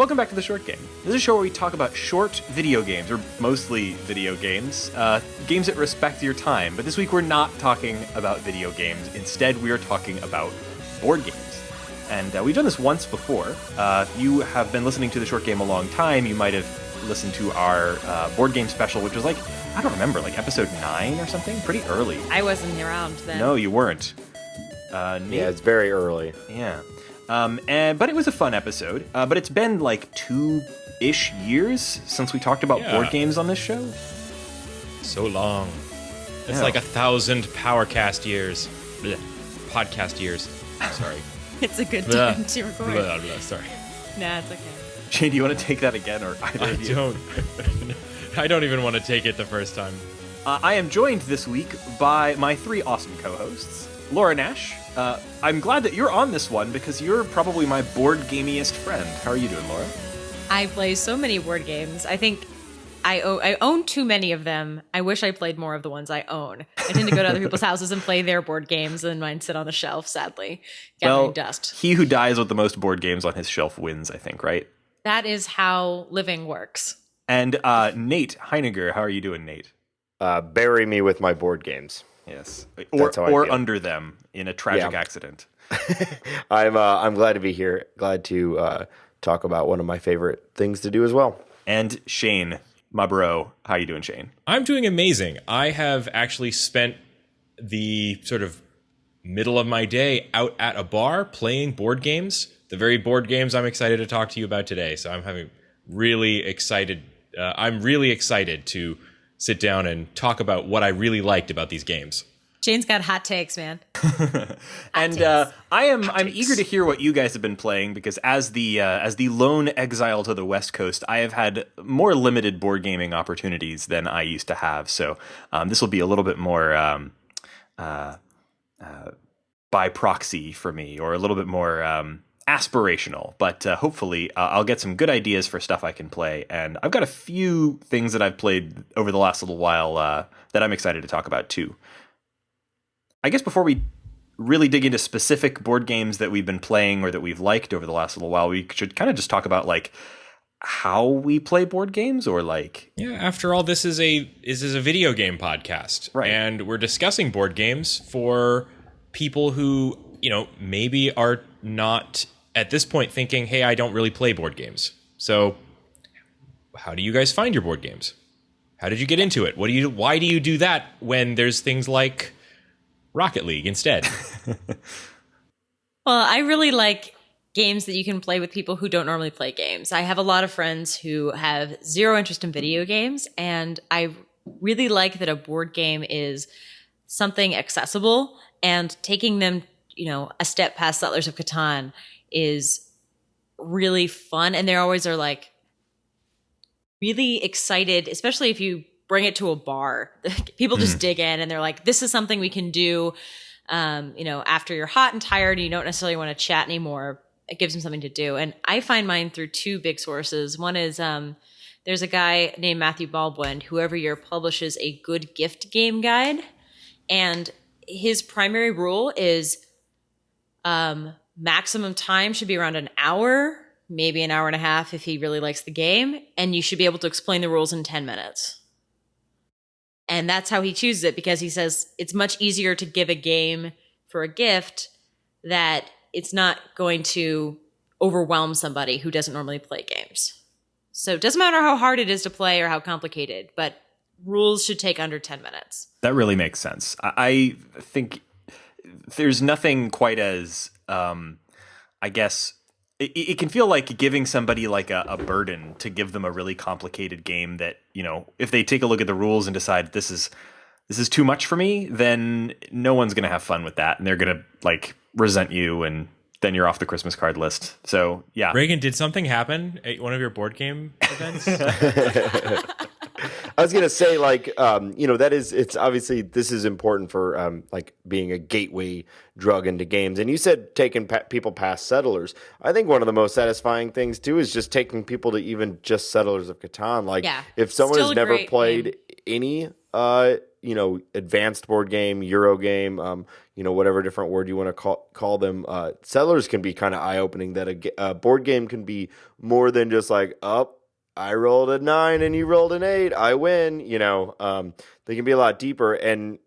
Welcome back to The Short Game. This is a show where we talk about short video games, or mostly video games, games that respect your time. But this week we're not talking about video games. Instead, we are talking about board games. And we've done this once before. If you have been listening to The Short Game a long time, you might have listened to our board game special, which was like, I don't remember, like episode 9 or something? Pretty early. I wasn't around then. No, you weren't. Nate? Yeah, it's very early. Yeah. But it was a fun episode. But it's been like 2-ish years since we talked about board games on this show. So long. It's Yeah. like 1,000 Powercast years. Blech. Podcast years. Sorry. It's a good Blah. time to record. Blah, blah, sorry. Nah, it's okay. Shane, do you want to take that again, or either I of you? don't. I don't even want to take it the first time. I am joined this week by my 3 awesome co-hosts. Laura Nash, I'm glad that you're on this one because you're probably my board gamiest friend. How are you doing, Laura? I play so many board games. I think I own too many of them. I wish I played more of the ones I own. I tend to go to other people's houses and play their board games, and mine sit on the shelf, sadly, gathering dust. He who dies with the most board games on his shelf wins, I think, right? That is how living works. And Nate Heiniger, how are you doing, Nate? Bury me with my board games. Yes. That's how I Or feel. under them in a tragic accident. I'm glad to be here. Glad to talk about one of my favorite things to do as well. And Shane, my bro, how you doing, Shane? I'm doing amazing. I have actually spent the sort of middle of my day out at a bar playing board games. The very board games I'm excited to talk to you about today. So I'm really excited to sit down and talk about what I really liked about these games. Jane's got hot takes, man. And I'm eager to hear what you guys have been playing because as the lone exile to the West Coast, I have had more limited board gaming opportunities than I used to have. So this will be a little bit more by proxy for me, or a little bit more aspirational. But hopefully I'll get some good ideas for stuff I can play. And I've got a few things that I've played over the last little while that I'm excited to talk about too. I guess before we really dig into specific board games that we've been playing or that we've liked over the last little while, we should kind of just talk about like how we play board games, or like... Yeah, after all, this is a video game podcast. Right. And we're discussing board games for people who, maybe are not at this point thinking, hey, I don't really play board games. So how do you guys find your board games? How did you get into it? Why do you do that when there's things like Rocket League instead? Well, I really like games that you can play with people who don't normally play games. I have a lot of friends who have zero interest in video games, and I really like that a board game is something accessible, and taking them, a step past Settlers of Catan is really fun. And they always are like really excited, especially if you bring it to a bar. People just dig in and they're like, this is something we can do, after you're hot and tired and you don't necessarily want to chat anymore. It gives them something to do. And I find mine through 2 big sources. One is there's a guy named Matthew Baldwin who every year publishes a good gift game guide. And his primary rule is maximum time should be around an hour, maybe an hour and a half if he really likes the game. And you should be able to explain the rules in 10 minutes. And that's how he chooses it, because he says it's much easier to give a game for a gift that it's not going to overwhelm somebody who doesn't normally play games. So it doesn't matter how hard it is to play or how complicated, but rules should take under 10 minutes. That really makes sense. I think there's nothing quite as, I guess, it can feel like giving somebody like a burden to give them a really complicated game that, if they take a look at the rules and decide this is too much for me, then no one's going to have fun with that. And they're going to like resent you, and then you're off the Christmas card list. So yeah. Reagan, did something happen at one of your board game events? I was going to say, it's obviously, this is important for being a gateway drug into games. And you said taking people past Settlers. I think one of the most satisfying things too is just taking people to even just Settlers of Catan. Like, if someone still has a never great played game. any advanced board game, Euro game, whatever different word you want to call them. Settlers can be kind of eye opening. That a board game can be more than just like, I rolled a 9 and you rolled an 8, I win. They can be a lot deeper. And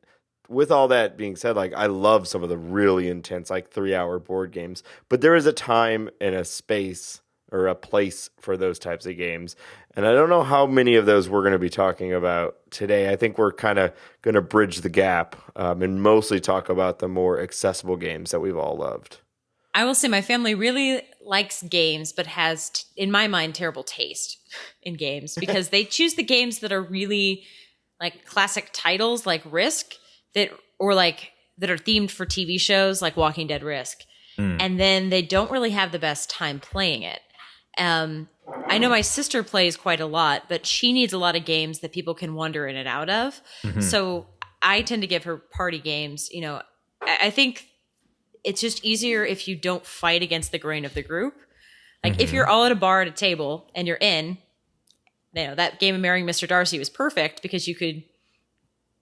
with all that being said, like, I love some of the really intense, like 3-hour board games, but there is a time and a space or a place for those types of games. And I don't know how many of those we're going to be talking about today. I think we're kind of going to bridge the gap and mostly talk about the more accessible games that we've all loved. I will say my family really likes games, but has, in my mind, terrible taste in games because they choose the games that are really like classic titles like Risk that are themed for TV shows like Walking Dead Risk. And then they don't really have the best time playing it. I know my sister plays quite a lot, but she needs a lot of games that people can wander in and out of. So I tend to give her party games. I think it's just easier if you don't fight against the grain of the group. Like if you're all at a bar at a table and you're in, that game of Marrying Mr. Darcy was perfect because you could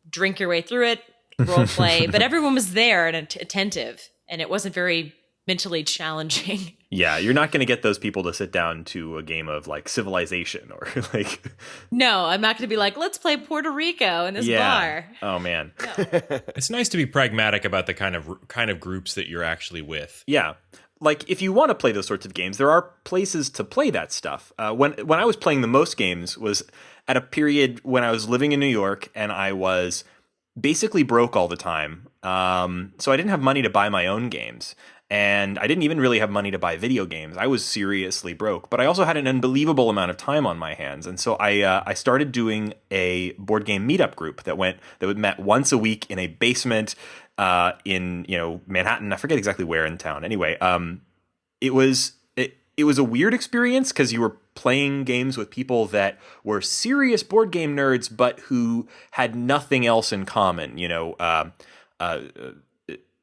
drink your way through it, role play, but everyone was there and attentive, and it wasn't very mentally challenging. Yeah, you're not going to get those people to sit down to a game of like Civilization or like. No, I'm not going to be like, let's play Puerto Rico in this bar. Oh man, No. It's nice to be pragmatic about the kind of groups that you're actually with. yeah. Like if you want to play those sorts of games, there are places to play that stuff. When I was playing the most games was at a period when I was living in New York and I was basically broke all the time. So I didn't have money to buy my own games. And I didn't even really have money to buy video games. I was seriously broke, but I also had an unbelievable amount of time on my hands. And so I started doing a board game meetup group that met once a week in a basement in Manhattan. I forget exactly where in town. Anyway, it was a weird experience because you were playing games with people that were serious board game nerds, but who had nothing else in common.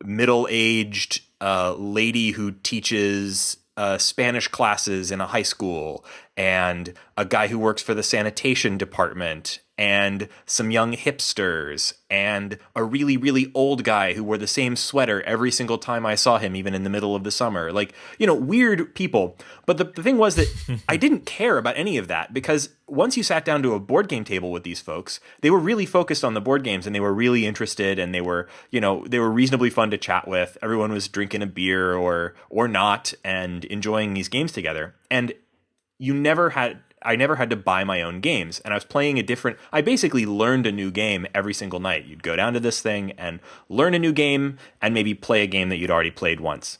Middle-aged lady who teaches Spanish classes in a high school, and a guy who works for the sanitation department, and some young hipsters, and a really, really old guy who wore the same sweater every single time I saw him, even in the middle of the summer. Like, weird people. But the thing was that I didn't care about any of that, because once you sat down to a board game table with these folks, they were really focused on the board games, and they were really interested, and they were reasonably fun to chat with. Everyone was drinking a beer or not and enjoying these games together. And I never had to buy my own games, and I was playing I basically learned a new game every single night. You'd go down to this thing and learn a new game and maybe play a game that you'd already played once.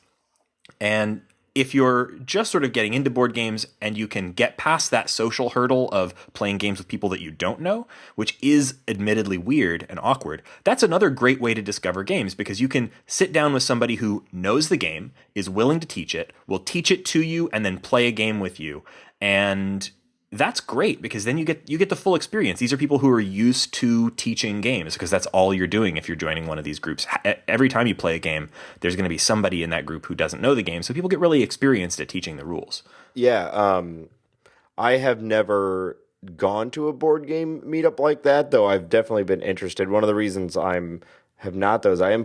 And if you're just sort of getting into board games and you can get past that social hurdle of playing games with people that you don't know, which is admittedly weird and awkward, that's another great way to discover games, because you can sit down with somebody who knows the game, is willing to teach it, will teach it to you, and then play a game with you. And that's great, because then you get the full experience. These are people who are used to teaching games, because that's all you're doing if you're joining one of these groups. Every time you play a game, there's going to be somebody in that group who doesn't know the game, so people get really experienced at teaching the rules. Yeah, I have never gone to a board game meetup like that, though I've definitely been interested. One of the reasons I am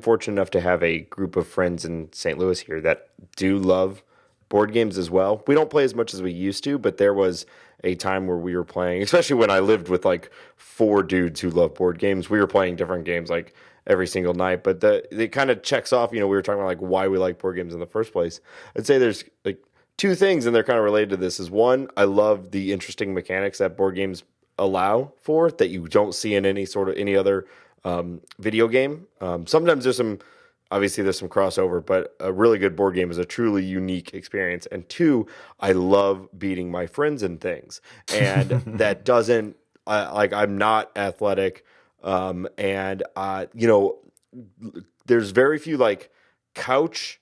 fortunate enough to have a group of friends in St. Louis here that do love board games as well. We don't play as much as we used to, but there was a time where we were playing, especially when I lived with like 4 dudes who love board games. We were playing different games like every single night, but it kind of checks off, we were talking about like why we like board games in the first place. I'd say there's like 2 things, and they're kind of related to this. Is one, I love the interesting mechanics that board games allow for that you don't see in any other video game. Sometimes obviously there's some crossover, but a really good board game is a truly unique experience. And 2, I love beating my friends in things, and that doesn't I'm not athletic, and there's very few like couch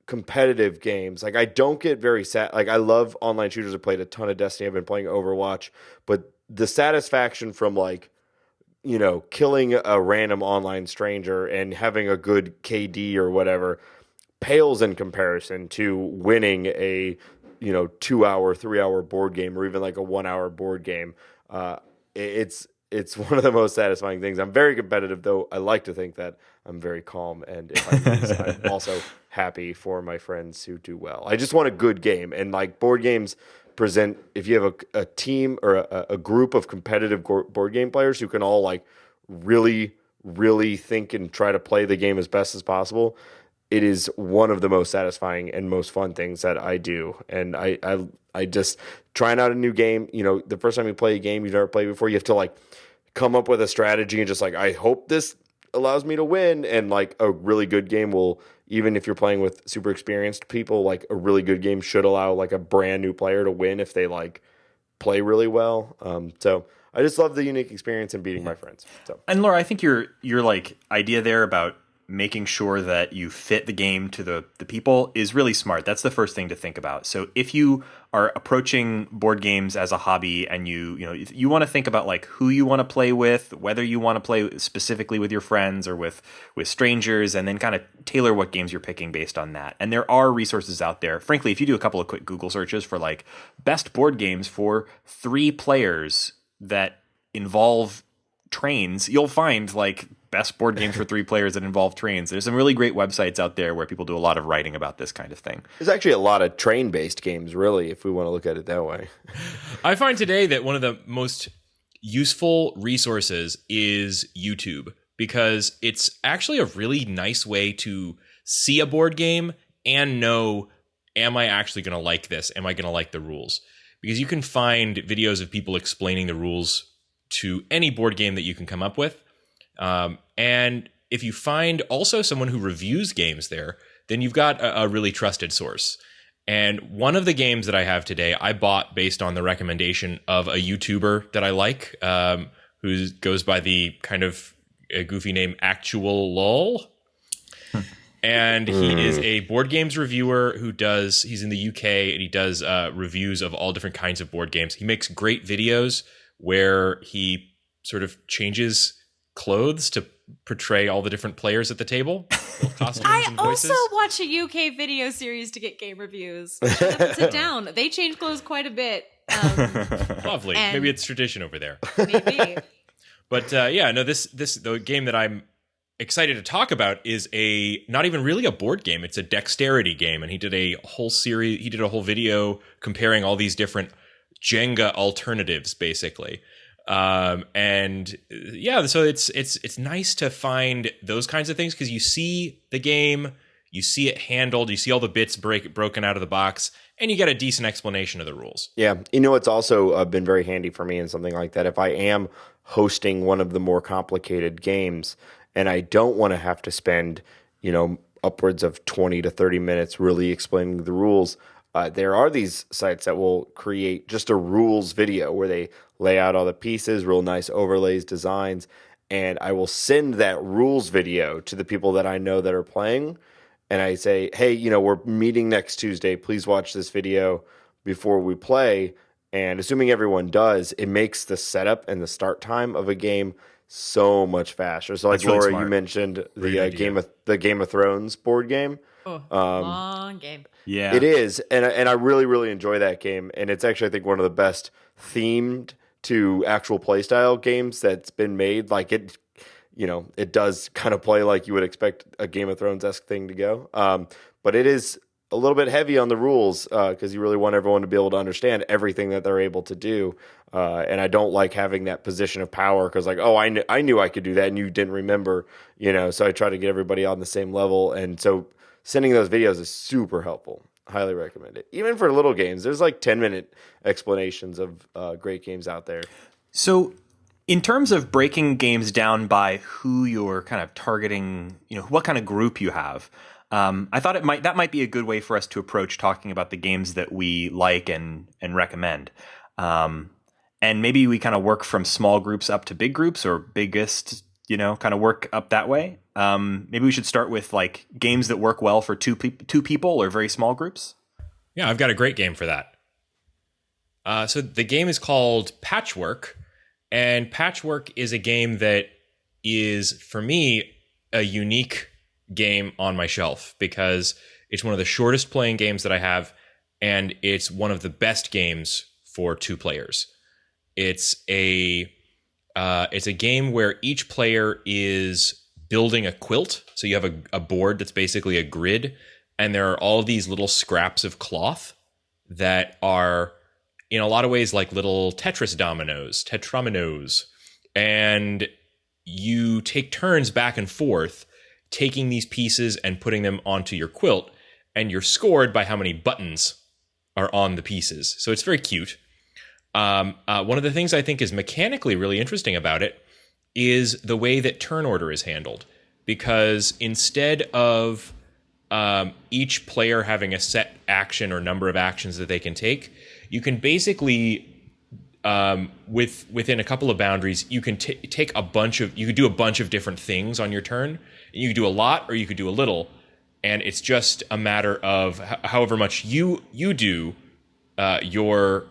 competitive games. Like I don't get very sad. Like I love online shooters. I played a ton of Destiny. I've been playing Overwatch, but the satisfaction from like killing a random online stranger and having a good KD or whatever pales in comparison to winning a 2-hour, 3-hour board game, or even like a 1-hour board game. It's it's one of the most satisfying things. I'm very competitive, though. I like to think that I'm very calm, and if I lose, I'm also happy for my friends who do well. I just want a good game, and like board games present. If you have a team or a group of competitive board game players who can all like really, really think and try to play the game as best as possible, it is one of the most satisfying and most fun things that I do. And I just trying out a new game. You know, the first time you play a game you've never played before, you have to like come up with a strategy and just like, I hope this allows me to win. And like a really good game will, even if you're playing with super experienced people, like a really good game should allow like a brand new player to win if they like play really well. So I just love the unique experience and beating my friends. So, and Laura, I think your like idea there about making sure that you fit the game to the people is really smart. That's the first thing to think about. So if you are approaching board games as a hobby and you want to think about like who you want to play with, whether you want to play specifically with your friends or with strangers, and then kind of tailor what games you're picking based on that. And there are resources out there. Frankly, if you do a couple of quick Google searches for like best board games for 3 players that involve trains, you'll find like best board games for 3 players that involve trains. There's some really great websites out there where people do a lot of writing about this kind of thing. there's actually a lot of train-based games, really, if we want to look at it that way. I find today that one of the most useful resources is YouTube, because it's actually a really nice way to see a board game and know, am I actually going to like this? Am I going to like the rules? Because you can find videos of people explaining the rules to any board game that you can come up with. And if you find also someone who reviews games there, then you've got a really trusted source. And one of the games that I have today, I bought based on the recommendation of a YouTuber that I like, who goes by the kind of goofy name Actual Lol. And he is a board games reviewer he's in the UK, and he does reviews of all different kinds of board games. He makes great videos where he sort of changes clothes to portray all the different players at the table. Costumes I and voices. also watch a UK video series to get game reviews. Sit down. They change clothes quite a bit. Lovely. Maybe it's tradition over there. Maybe. But the game that I'm excited to talk about is not even really a board game. It's a dexterity game, and he did a whole series. He did a whole video comparing all these different Jenga alternatives, basically. So it's nice to find those kinds of things, because you see the game, you see it handled, you see all the bits broken out of the box, and you get a decent explanation of the rules. Yeah. It's also been very handy for me in something like that. If I am hosting one of the more complicated games and I don't want to have to spend, upwards of 20 to 30 minutes really explaining the rules, there are these sites that will create just a rules video where they lay out all the pieces, real nice overlays, designs, and I will send that rules video to the people that I know that are playing. And I say, hey, we're meeting next Tuesday. Please watch this video before we play. And assuming everyone does, it makes the setup and the start time of a game so much faster. So like really Laura, smart. you mentioned Great the Game of Thrones board game. Oh, long game. Yeah. It is, and I really, really enjoy that game. And it's actually, I think, one of the best themed to actual playstyle games that's been made. Like it does kind of play like you would expect a Game of Thrones-esque thing to go. But it is a little bit heavy on the rules because you really want everyone to be able to understand everything that they're able to do. And I don't like having that position of power because, like, oh, I knew I could do that and you didn't remember, So I try to get everybody on the same level. And so sending those videos is super helpful. Highly recommend it. Even for little games, there's like 10-minute explanations of great games out there. So in terms of breaking games down by who you're kind of targeting, what kind of group you have, I thought that might be a good way for us to approach talking about the games that we like and recommend. And maybe we kind of work from small groups up to big groups, or biggest, kind of work up that way. Maybe we should start with like games that work well for two people or very small groups. Yeah, I've got a great game for that. So the game is called Patchwork, and Patchwork is a game that is, for me, a unique game on my shelf because it's one of the shortest playing games that I have, and it's one of the best games for 2 players. It's a It's a game where each player is building a quilt. So you have a board that's basically a grid, and there are all these little scraps of cloth that are in a lot of ways like little tetraminos. And you take turns back and forth taking these pieces and putting them onto your quilt, and you're scored by how many buttons are on the pieces. So it's very cute. One of the things I think is mechanically really interesting about it is the way that turn order is handled. Because instead of each player having a set action or number of actions that they can take, you can basically, within a couple of boundaries, you can take a bunch of, you could do a bunch of different things on your turn. You could do a lot or you could do a little. And it's just a matter of however much you do, your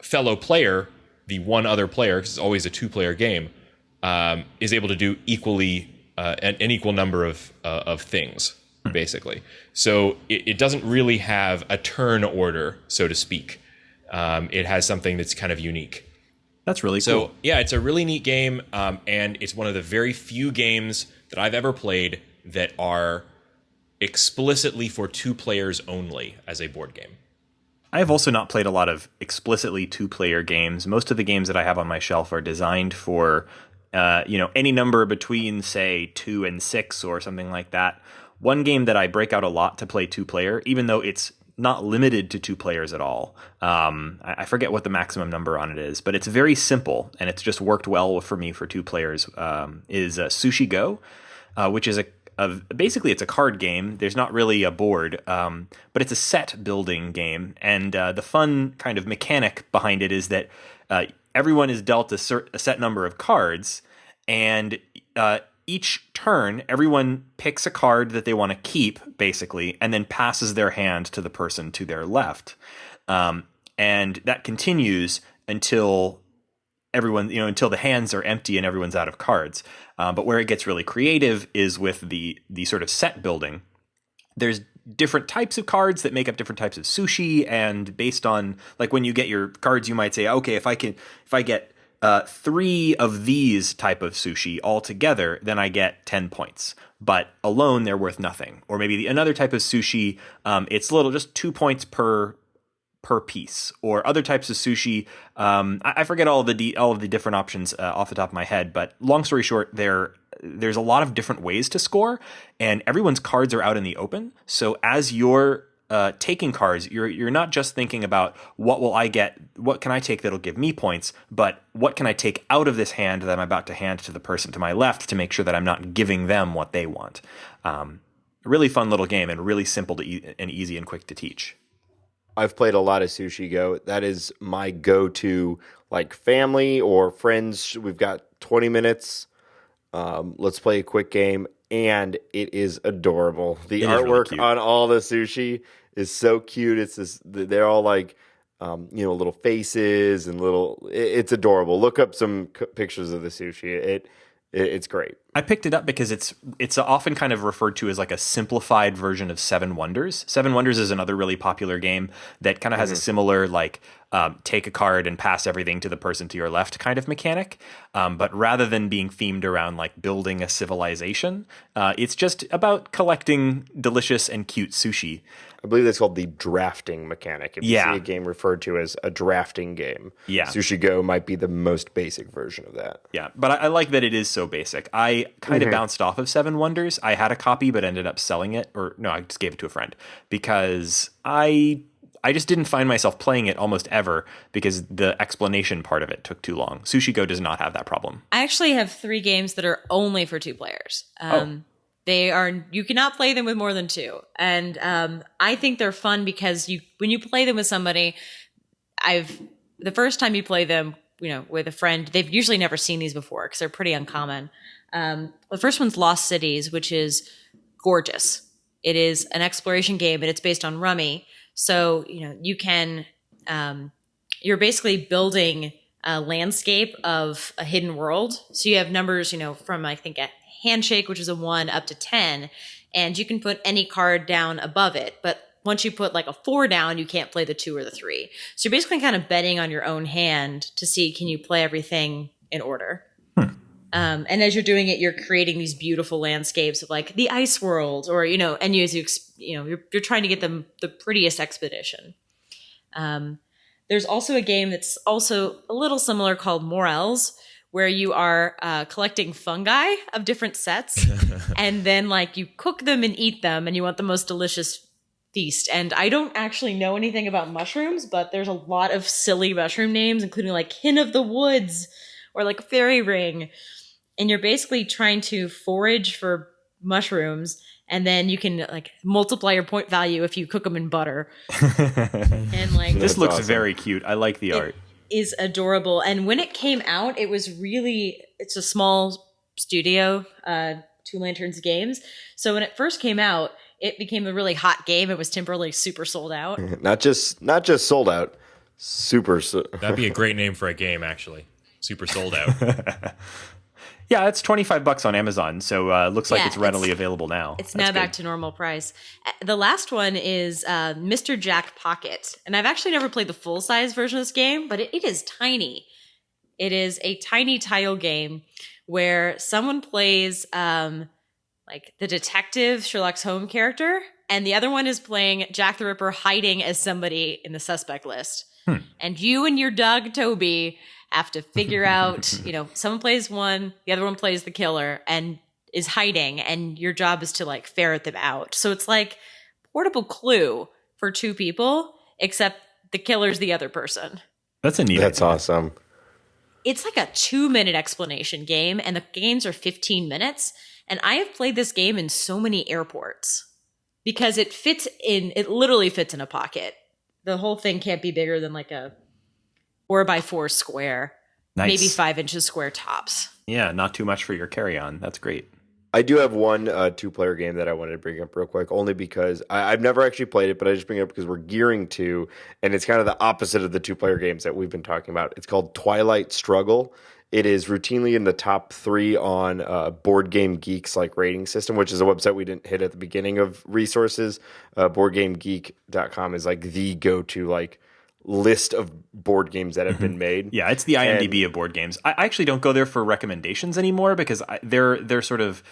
fellow player, the one other player, because it's always a 2-player game, is able to do equally an equal number of things, basically. So it doesn't really have a turn order, so to speak. It has something that's kind of unique. That's really cool. So yeah, it's a really neat game, and it's one of the very few games that I've ever played that are explicitly for 2 players only as a board game. I have also not played a lot of explicitly 2-player games. Most of the games that I have on my shelf are designed for, any number between, say, 2 and 6 or something like that. One game that I break out a lot to play 2-player, even though it's not limited to 2 players at all. I forget what the maximum number on it is, but it's very simple, and it's just worked well for me for 2 players, is Sushi Go, which is basically it's a card game. There's not really a board, but it's a set building game. And the fun kind of mechanic behind it is that everyone is dealt a set number of cards, and each turn, everyone picks a card that they want to keep, basically, and then passes their hand to the person to their left. And that continues until everyone, until the hands are empty and everyone's out of cards. But where it gets really creative is with the sort of set building. There's different types of cards that make up different types of sushi, and based on, like, when you get your cards, you might say, okay, if I get 3 of these type of sushi all together, then I get 10 points. But alone, they're worth nothing. Or maybe another type of sushi, it's just 2 points per piece. Or other types of sushi, I forget all of the different options off the top of my head. But long story short, there's a lot of different ways to score, and everyone's cards are out in the open. So as you're taking cards, you're not just thinking about what will I get, what can I take that'll give me points, but what can I take out of this hand that I'm about to hand to the person to my left to make sure that I'm not giving them what they want. A really fun little game, and really simple and easy and quick to teach. I've played a lot of Sushi Go. That is my go-to, like, family or friends. We've got 20 minutes. Let's play a quick game. And it is adorable. The artwork really on all the sushi is so cute. It's this, they're all like, little faces and it's adorable. Look up some pictures of the sushi. It's great. I picked it up because it's often kind of referred to as like a simplified version of Seven Wonders. Seven Wonders is another really popular game that kind of has a similar, like, take a card and pass everything to the person to your left kind of mechanic. But rather than being themed around, like, building a civilization, it's just about collecting delicious and cute sushi. I believe that's called the drafting mechanic. If you see a game referred to as a drafting game, Sushi Go might be the most basic version of that. Yeah, but I like that it is so basic. I kind of bounced off of Seven Wonders. I had a copy, but ended up selling it. Or no, I just gave it to a friend because I just didn't find myself playing it almost ever because the explanation part of it took too long. Sushi Go does not have that problem. I actually have 3 games that are only for 2 players. You cannot play them with more than 2. And I think they're fun because when you play them with somebody, the first time you play them, with a friend, they've usually never seen these before because they're pretty uncommon. The first one's Lost Cities, which is gorgeous. It is an exploration game, and it's based on Rummy. So, you can, you're basically building a landscape of a hidden world. So you have numbers, from, I think, a handshake, which is a 1, up to 10, and you can put any card down above it. But once you put like a 4 down, you can't play the 2 or the 3. So you're basically kind of betting on your own hand to see, can you play everything in order? And as you're doing it, you're creating these beautiful landscapes of like the ice world, or, you know, and you're trying to get them the prettiest expedition. There's also a game that's also a little similar called Morels, where you are collecting fungi of different sets, and then like you cook them and eat them, and you want the most delicious feast. And I don't actually know anything about mushrooms, but there's a lot of silly mushroom names, including like Hin of the Woods or like Fairy Ring. And you're basically trying to forage for mushrooms, and then you can like multiply your point value if you cook them in butter. And like This looks awesome. very cute. I like the art. Is adorable. And when it came out, it's a small studio, Two Lanterns Games. So when it first came out, it became a really hot game. It was temporarily super sold out. Not just sold out, super. That'd be a great name for a game, actually. Super sold out. Yeah, it's $25 on Amazon, so looks like Yeah, it's readily available now. It's That's now back good. to normal price. The last one is Mr. Jack Pocket. And I've actually never played the full-size version of this game, but it is tiny. It is a tiny tile game where someone plays like the detective Sherlock Holmes character, and the other one is playing Jack the Ripper hiding as somebody in the suspect list. And you and your dog Toby have to figure out, you know, someone plays one, the other one plays the killer and is hiding, and your job is to like ferret them out. So it's like Portable Clue for 2 people, except the killer's the other person. That's a neat That's idea. awesome. It's like a 2-minute explanation game, and the games are 15 minutes. And I have played this game in so many airports because it literally fits in a pocket. The whole thing can't be bigger than like a 4x4 square, Nice. maybe 5 inches square tops. Yeah, not too much for your carry-on. That's great. I do have one 2-player game that I wanted to bring up real quick, only because I've never actually played it, but I just bring it up because we're gearing to, and it's kind of the opposite of the 2-player games that we've been talking about. It's called Twilight Struggle. It is routinely in the top 3 on Board Game Geek's like rating system, which is a website we didn't hit at the beginning of resources. BoardGameGeek.com is like the go-to like list of board games that have been made. Yeah, it's the IMDb of board games. I actually don't go there for recommendations anymore because they're sort of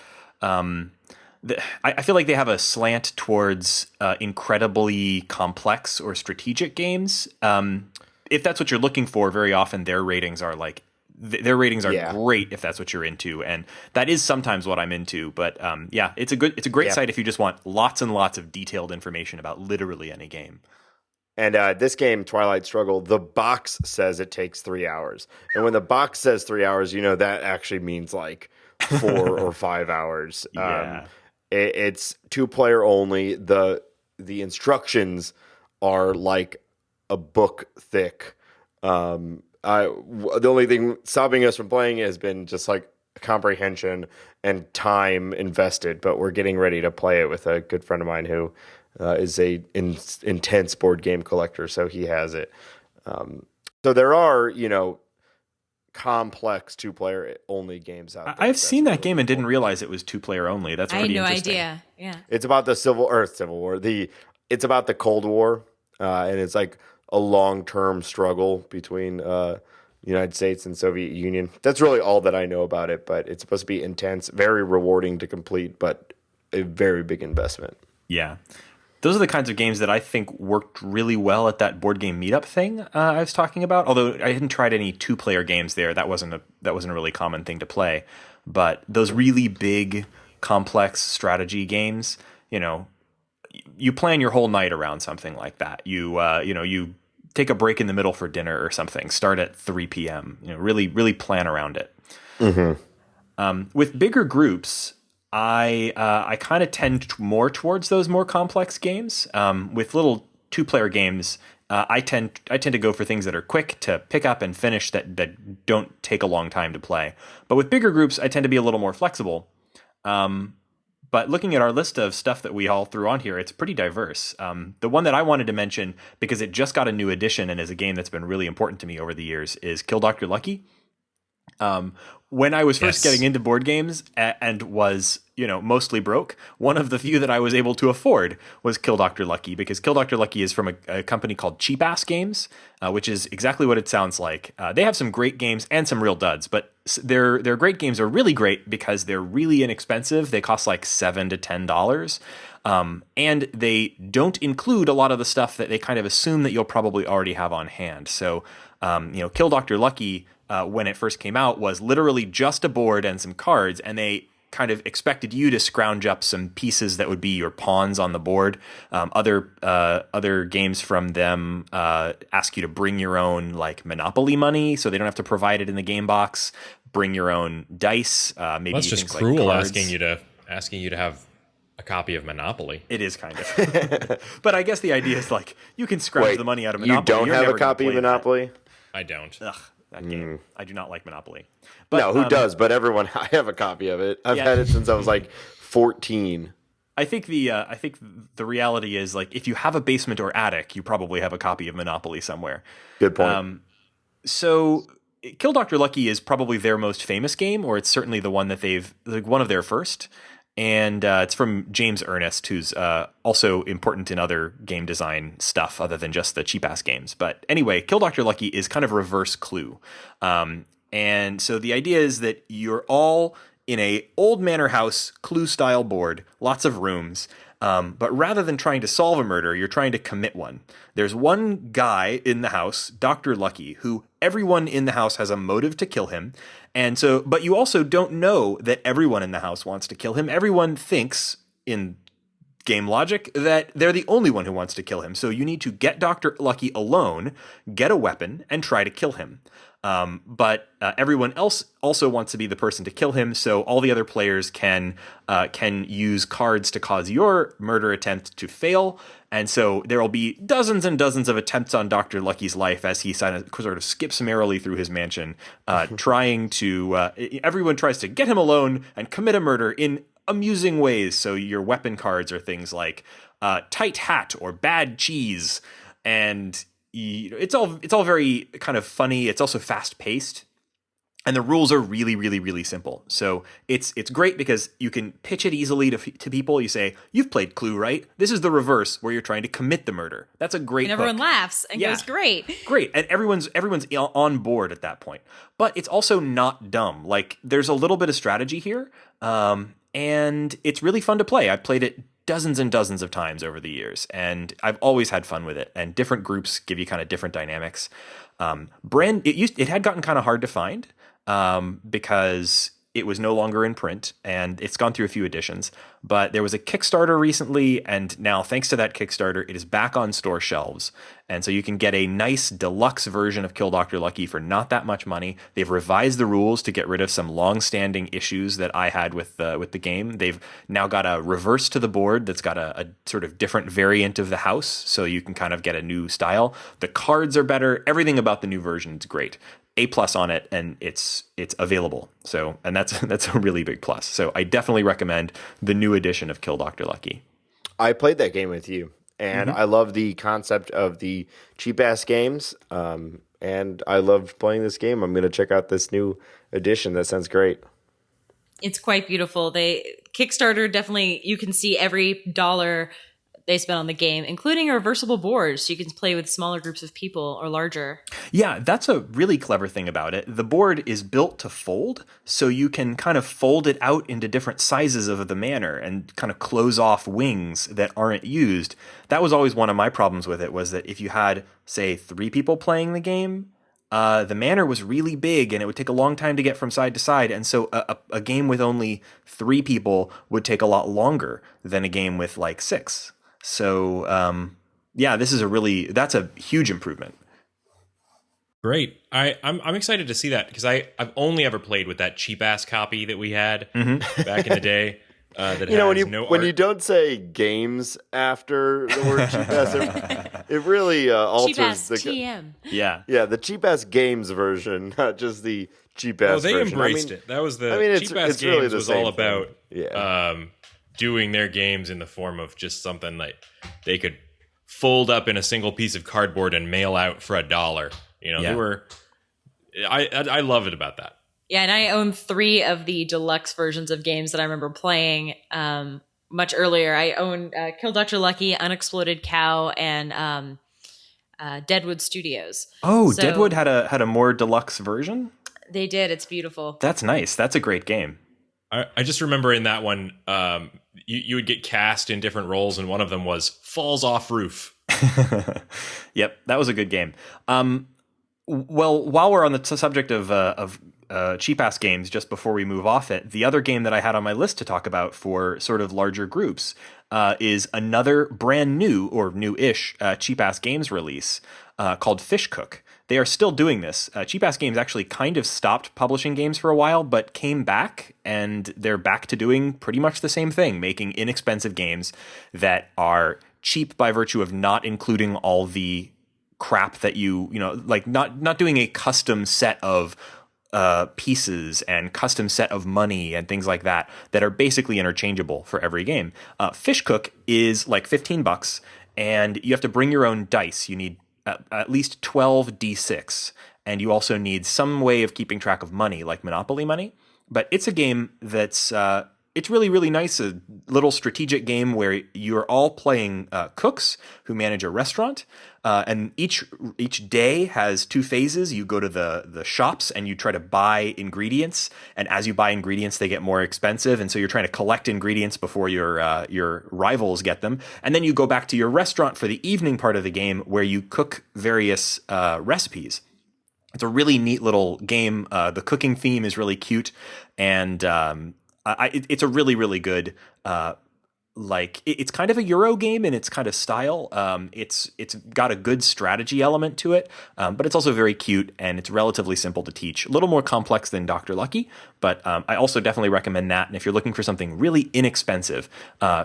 I feel like they have a slant towards incredibly complex or strategic games. If that's what you're looking for, very often their ratings are like Yeah. great if that's what you're into, and that is sometimes what I'm into. But yeah, it's a great Yeah. site if you just want lots and lots of detailed information about literally any game. And this game, Twilight Struggle, the box says it takes 3 hours. And when the box says 3 hours, you know that actually means like 4 or 5 hours. Yeah. It's 2-player only. The instructions are like a book thick. The only thing stopping us from playing it has been just like comprehension and time invested. But we're getting ready to play it with a good friend of mine who is a intense board game collector, so he has it. So there are, you know, complex 2-player only games out there. I've seen that really game and cool. didn't realize it was 2-player only. That's I had pretty no interesting. idea. Yeah. It's about the Civil War. It's about the Cold War, and it's like a long-term struggle between United States and Soviet Union. That's really all that I know about it, but it's supposed to be intense, very rewarding to complete, but a very big investment. Yeah. Those are the kinds of games that I think worked really well at that board game meetup thing I was talking about. Although I hadn't tried any 2-player games there, that wasn't a really common thing to play. But those really big, complex strategy games, you know, you plan your whole night around something like that. You take a break in the middle for dinner or something. Start at 3 p.m. You know, really plan around it. Mm-hmm. With bigger groups, I kind of tend more towards those more complex games. With little 2-player games, I tend to go for things that are quick to pick up and finish that don't take a long time to play. But with bigger groups, I tend to be a little more flexible. But looking at our list of stuff that we all threw on here, it's pretty diverse. The one that I wanted to mention, because it just got a new edition and is a game that's been really important to me over the years, is Kill Dr. Lucky. When I was first Yes. getting into board games and was, mostly broke, one of the few that I was able to afford was Kill Dr. Lucky, because Kill Dr. Lucky is from a company called Cheap Ass Games, which is exactly what it sounds like. They have some great games and some real duds, but their great games are really great because they're really inexpensive. They cost like $7 to $10. And they don't include a lot of the stuff that they kind of assume that you'll probably already have on hand. So, Kill Dr. Lucky, when it first came out, was literally just a board and some cards, and they kind of expected you to scrounge up some pieces that would be your pawns on the board. Other games from them ask you to bring your own like Monopoly money, so they don't have to provide it in the game box. Bring your own dice. Maybe That's just things cruel, like cards. asking you to have a copy of Monopoly. It is kind of, but I guess the idea is like you can scrounge Wait, the money out of you Monopoly. don't You're have a never gonna copy of play that. Monopoly? I don't. Ugh, that game. I do not like Monopoly. But, No, who does? But everyone, I have a copy of it. I've Yeah. had it since I was like 14. I think the reality is like if you have a basement or attic, you probably have a copy of Monopoly somewhere. Good point. So Kill Dr. Lucky is probably their most famous game, or it's certainly the one that they've like one of their first. And it's from James Ernest, who's also important in other game design stuff other than just the cheap ass games. But anyway, Kill Dr. Lucky is kind of reverse Clue. And so the idea is that you're all in a old manor house Clue style board, lots of rooms. But rather than trying to solve a murder, you're trying to commit one. There's one guy in the house, Dr. Lucky, who everyone in the house has a motive to kill him. And so, but you also don't know that everyone in the house wants to kill him. Everyone thinks in game logic that they're the only one who wants to kill him. So you need to get Dr. Lucky alone, get a weapon, and try to kill him. But everyone else also wants to be the person to kill him, so all the other players can use cards to cause your murder attempt to fail. And so there will be dozens and dozens of attempts on Dr. Lucky's life as he sort of skips merrily through his mansion, trying to. Everyone tries to get him alone and commit a murder in amusing ways. So your weapon cards are things like tight hat or bad cheese, and it's all very kind of funny. It's also fast paced, and the rules are really, really, really simple. So it's great because you can pitch it easily to people. You say, "You've played Clue, right? This is the reverse where you're trying to commit the murder." That's a great. And everyone hook. laughs and Yeah. goes, great. Great, and everyone's on board at that point. But it's also not dumb. Like there's a little bit of strategy here, and it's really fun to play. I've played it dozens and dozens of times over the years, and I've always had fun with it. And different groups give you kind of different dynamics. It had gotten kind of hard to find because it was no longer in print, and it's gone through a few editions. But there was a Kickstarter recently, and now thanks to that Kickstarter, it is back on store shelves. And so you can get a nice deluxe version of Kill Dr. Lucky for not that much money. They've revised the rules to get rid of some long-standing issues that I had with the game. They've now got a reverse to the board that's got a sort of different variant of the house, so you can kind of get a new style. The cards are better. Everything about the new version is great. A+ on it, and it's available. So, and that's a really big plus. So I definitely recommend the new edition of Kill Dr. Lucky. I played that game with you, and I love the concept of the cheap ass games. And I loved playing this game. I'm going to check out this new edition. That sounds great. It's quite beautiful. Kickstarter definitely, you can see every dollar they spent on the game, including a reversible board, so you can play with smaller groups of people or larger. Yeah, that's a really clever thing about it. The board is built to fold, so you can kind of fold it out into different sizes of the manor and kind of close off wings that aren't used. That was always one of my problems with it, was that if you had, say, 3 people playing the game, the manor was really big and it would take a long time to get from side to side. And so a game with only 3 people would take a lot longer than a game with like 6. So, yeah, that's a huge improvement. Great. I'm excited to see that because I've only ever played with that cheap ass copy that we had back in the day. That You know, has when you don't say games after the word cheap ass, it really alters Cheap ass the TM. Yeah. Yeah, the cheap ass games version, not just the cheap ass they version. embraced it. That was the it's- cheap ass it's really games the was same all thing. about Yeah. doing their games in the form of just something like they could fold up in a single piece of cardboard and mail out for $1. You know, Yeah. they were. I love it about that. Yeah, and I own 3 of the deluxe versions of games that I remember playing much earlier. I own Kill Dr. Lucky, Unexploded Cow, and Deadwood Studios. Oh, So Deadwood had a more deluxe version? they did. It's beautiful. That's nice. That's a great game. I just remember in that one, you would get cast in different roles, and one of them was falls off roof. Yep, that was a good game. Well, while we're on the subject of cheap ass games, just before we move off it, the other game that I had on my list to talk about for sort of larger groups is another brand new or new-ish cheap ass games release called Fish Cook. They are still doing this. Cheap Ass Games actually kind of stopped publishing games for a while, but came back, and they're back to doing pretty much the same thing, making inexpensive games that are cheap by virtue of not including all the crap that like not doing a custom set of pieces and custom set of money and things like that are basically interchangeable for every game. Fish Cook is like $15, and you have to bring your own dice. You need at least 12 D6, and you also need some way of keeping track of money, like Monopoly money. But it's a game that's it's really, really nice. A little strategic game where you're all playing cooks who manage a restaurant, and each day has 2 phases. You go to the shops and you try to buy ingredients, and as you buy ingredients, they get more expensive, and so you're trying to collect ingredients before your rivals get them. And then you go back to your restaurant for the evening part of the game where you cook various recipes. It's a really neat little game. The cooking theme is really cute, and it's a really, really good, it's kind of a Euro game in its kind of style. It's got a good strategy element to it, but it's also very cute, and it's relatively simple to teach. A little more complex than Dr. Lucky, but I also definitely recommend that. And if you're looking for something really inexpensive,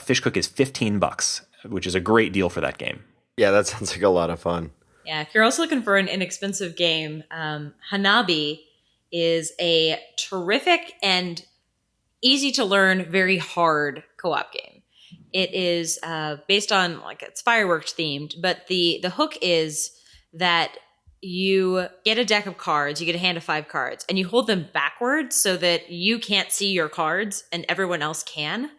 Fish Cook is $15, which is a great deal for that game. Yeah, that sounds like a lot of fun. Yeah, if you're also looking for an inexpensive game, Hanabi is a terrific and easy to learn, very hard co-op game. It is based on, like, it's fireworks themed, but the hook is that you get a deck of cards, you get a hand of 5 cards, and you hold them backwards so that you can't see your cards and everyone else can.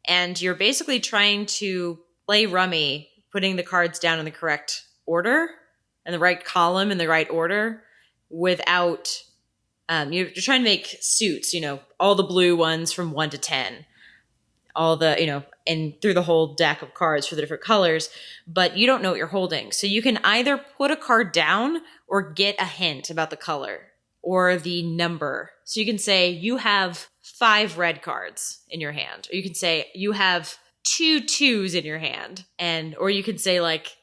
And you're basically trying to play rummy, putting the cards down in the correct order and the right column in the right order without you're trying to make suits, all the blue ones from 1 to 10, all the, and through the whole deck of cards for the different colors, but you don't know what you're holding. So you can either put a card down or get a hint about the color or the number. So you can say you have 5 red cards in your hand, or you can say you have 2 2s in your hand, or you can say, like,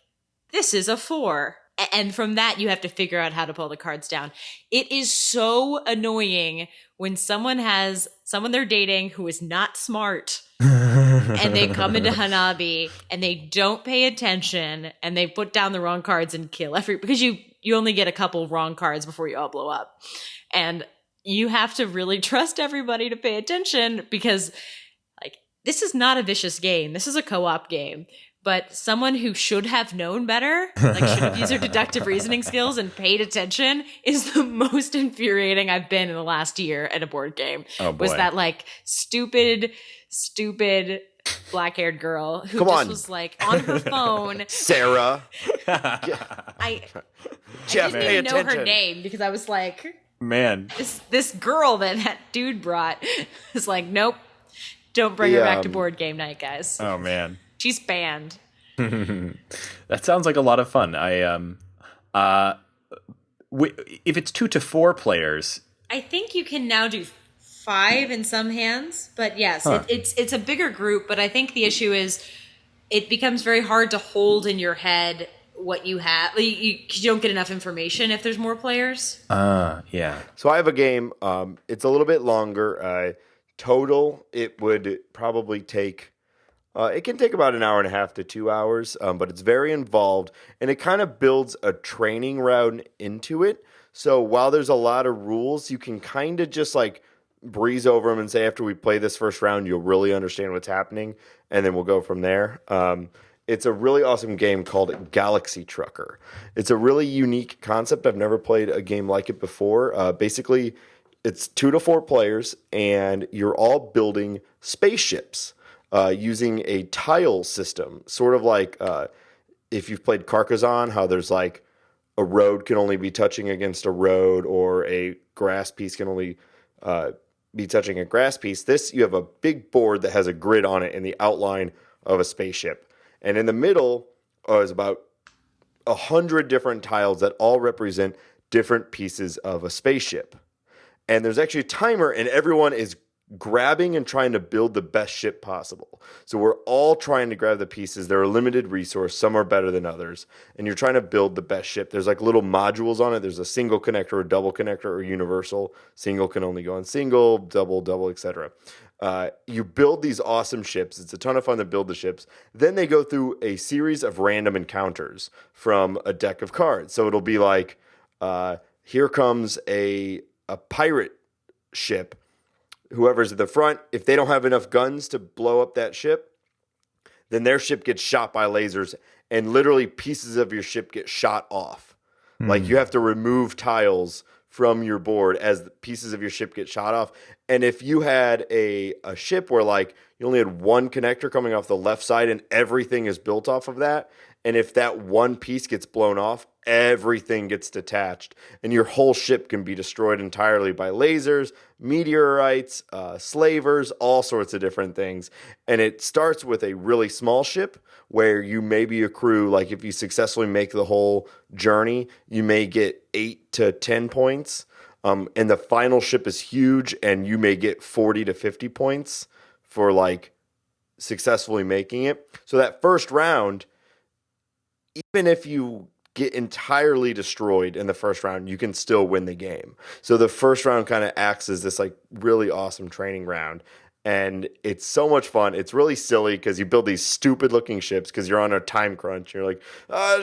this is a 4. And from that, you have to figure out how to pull the cards down. It is so annoying when someone has someone they're dating who is not smart and they come into Hanabi and they don't pay attention and they put down the wrong cards and kill because you only get a couple wrong cards before you all blow up. And you have to really trust everybody to pay attention because, like, this is not a vicious game. This is a co-op game. But someone who should have known better, like should have used their deductive reasoning skills and paid attention, is the most infuriating I've been in the last year at a board game. Oh, boy. Was that, like, stupid black-haired girl who was, like, on her phone. Sarah. I Jeff, didn't pay even know attention. her name because I was like, Man. this girl that dude brought is like, nope, don't bring her back to board game night, guys. Oh, man. She's banned. That sounds like a lot of fun. If it's 2 to 4 players, I think you can now do 5 in some hands, but yes, it's a bigger group. But I think the issue is it becomes very hard to hold in your head what you have. You don't get enough information if there's more players. Yeah. So I have a game. It's a little bit longer. Total, it would probably take. It can take about an hour and a half to 2 hours, but it's very involved, and it kind of builds a training round into it. So while there's a lot of rules, you can kind of just like breeze over them and say, after we play this first round, you'll really understand what's happening, and then we'll go from there. It's a really awesome game called Galaxy Trucker. It's a really unique concept. I've never played a game like it before. Basically, it's 2 to 4 players, and you're all building spaceships using a tile system, sort of like if you've played Carcassonne, how there's like a road can only be touching against a road, or a grass piece can only be touching a grass piece. This, you have a big board that has a grid on it in the outline of a spaceship. And in the middle is about 100 different tiles that all represent different pieces of a spaceship. And there's actually a timer, and everyone is grabbing and trying to build the best ship possible. So we're all trying to grab the pieces. They're a limited resource. Some are better than others. And you're trying to build the best ship. There's like little modules on it. There's a single connector, a double connector, or universal. Single can only go on single, double, etc. You build these awesome ships. It's a ton of fun to build the ships. Then they go through a series of random encounters from a deck of cards. So it'll be like, here comes a pirate ship. Whoever's at the front, if they don't have enough guns to blow up that ship, then their ship gets shot by lasers, and literally pieces of your ship get shot off. Like, you have to remove tiles from your board as the pieces of your ship get shot off. And if you had a ship where like you only had one connector coming off the left side and everything is built off of that, and if that one piece gets blown off, everything gets detached, and your whole ship can be destroyed entirely by lasers, meteorites, slavers, all sorts of different things. And it starts with a really small ship where you maybe accrue, like if you successfully make the whole journey, you may get 8 to 10 points. And the final ship is huge, and you may get 40 to 50 points for like successfully making it. So that first round, even if you get entirely destroyed in the first round, you can still win the game. So the first round kind of acts as this like really awesome training round. And it's so much fun. It's really silly because you build these stupid looking ships because you're on a time crunch. You're like,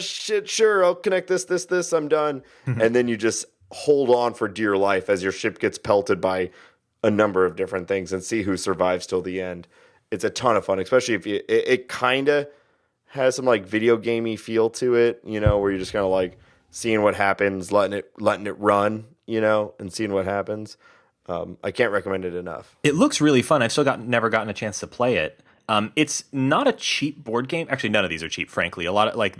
shit, sure, I'll connect this, I'm done. And then you just hold on for dear life as your ship gets pelted by a number of different things and see who survives till the end. It's a ton of fun, especially if it kind of has some like video gamey feel to it, you know, where you're just kind of like seeing what happens, letting it run, you know, and seeing what happens. I can't recommend it enough. It looks really fun. I've still never gotten a chance to play it. It's not a cheap board game. Actually, none of these are cheap, frankly. A lot of like,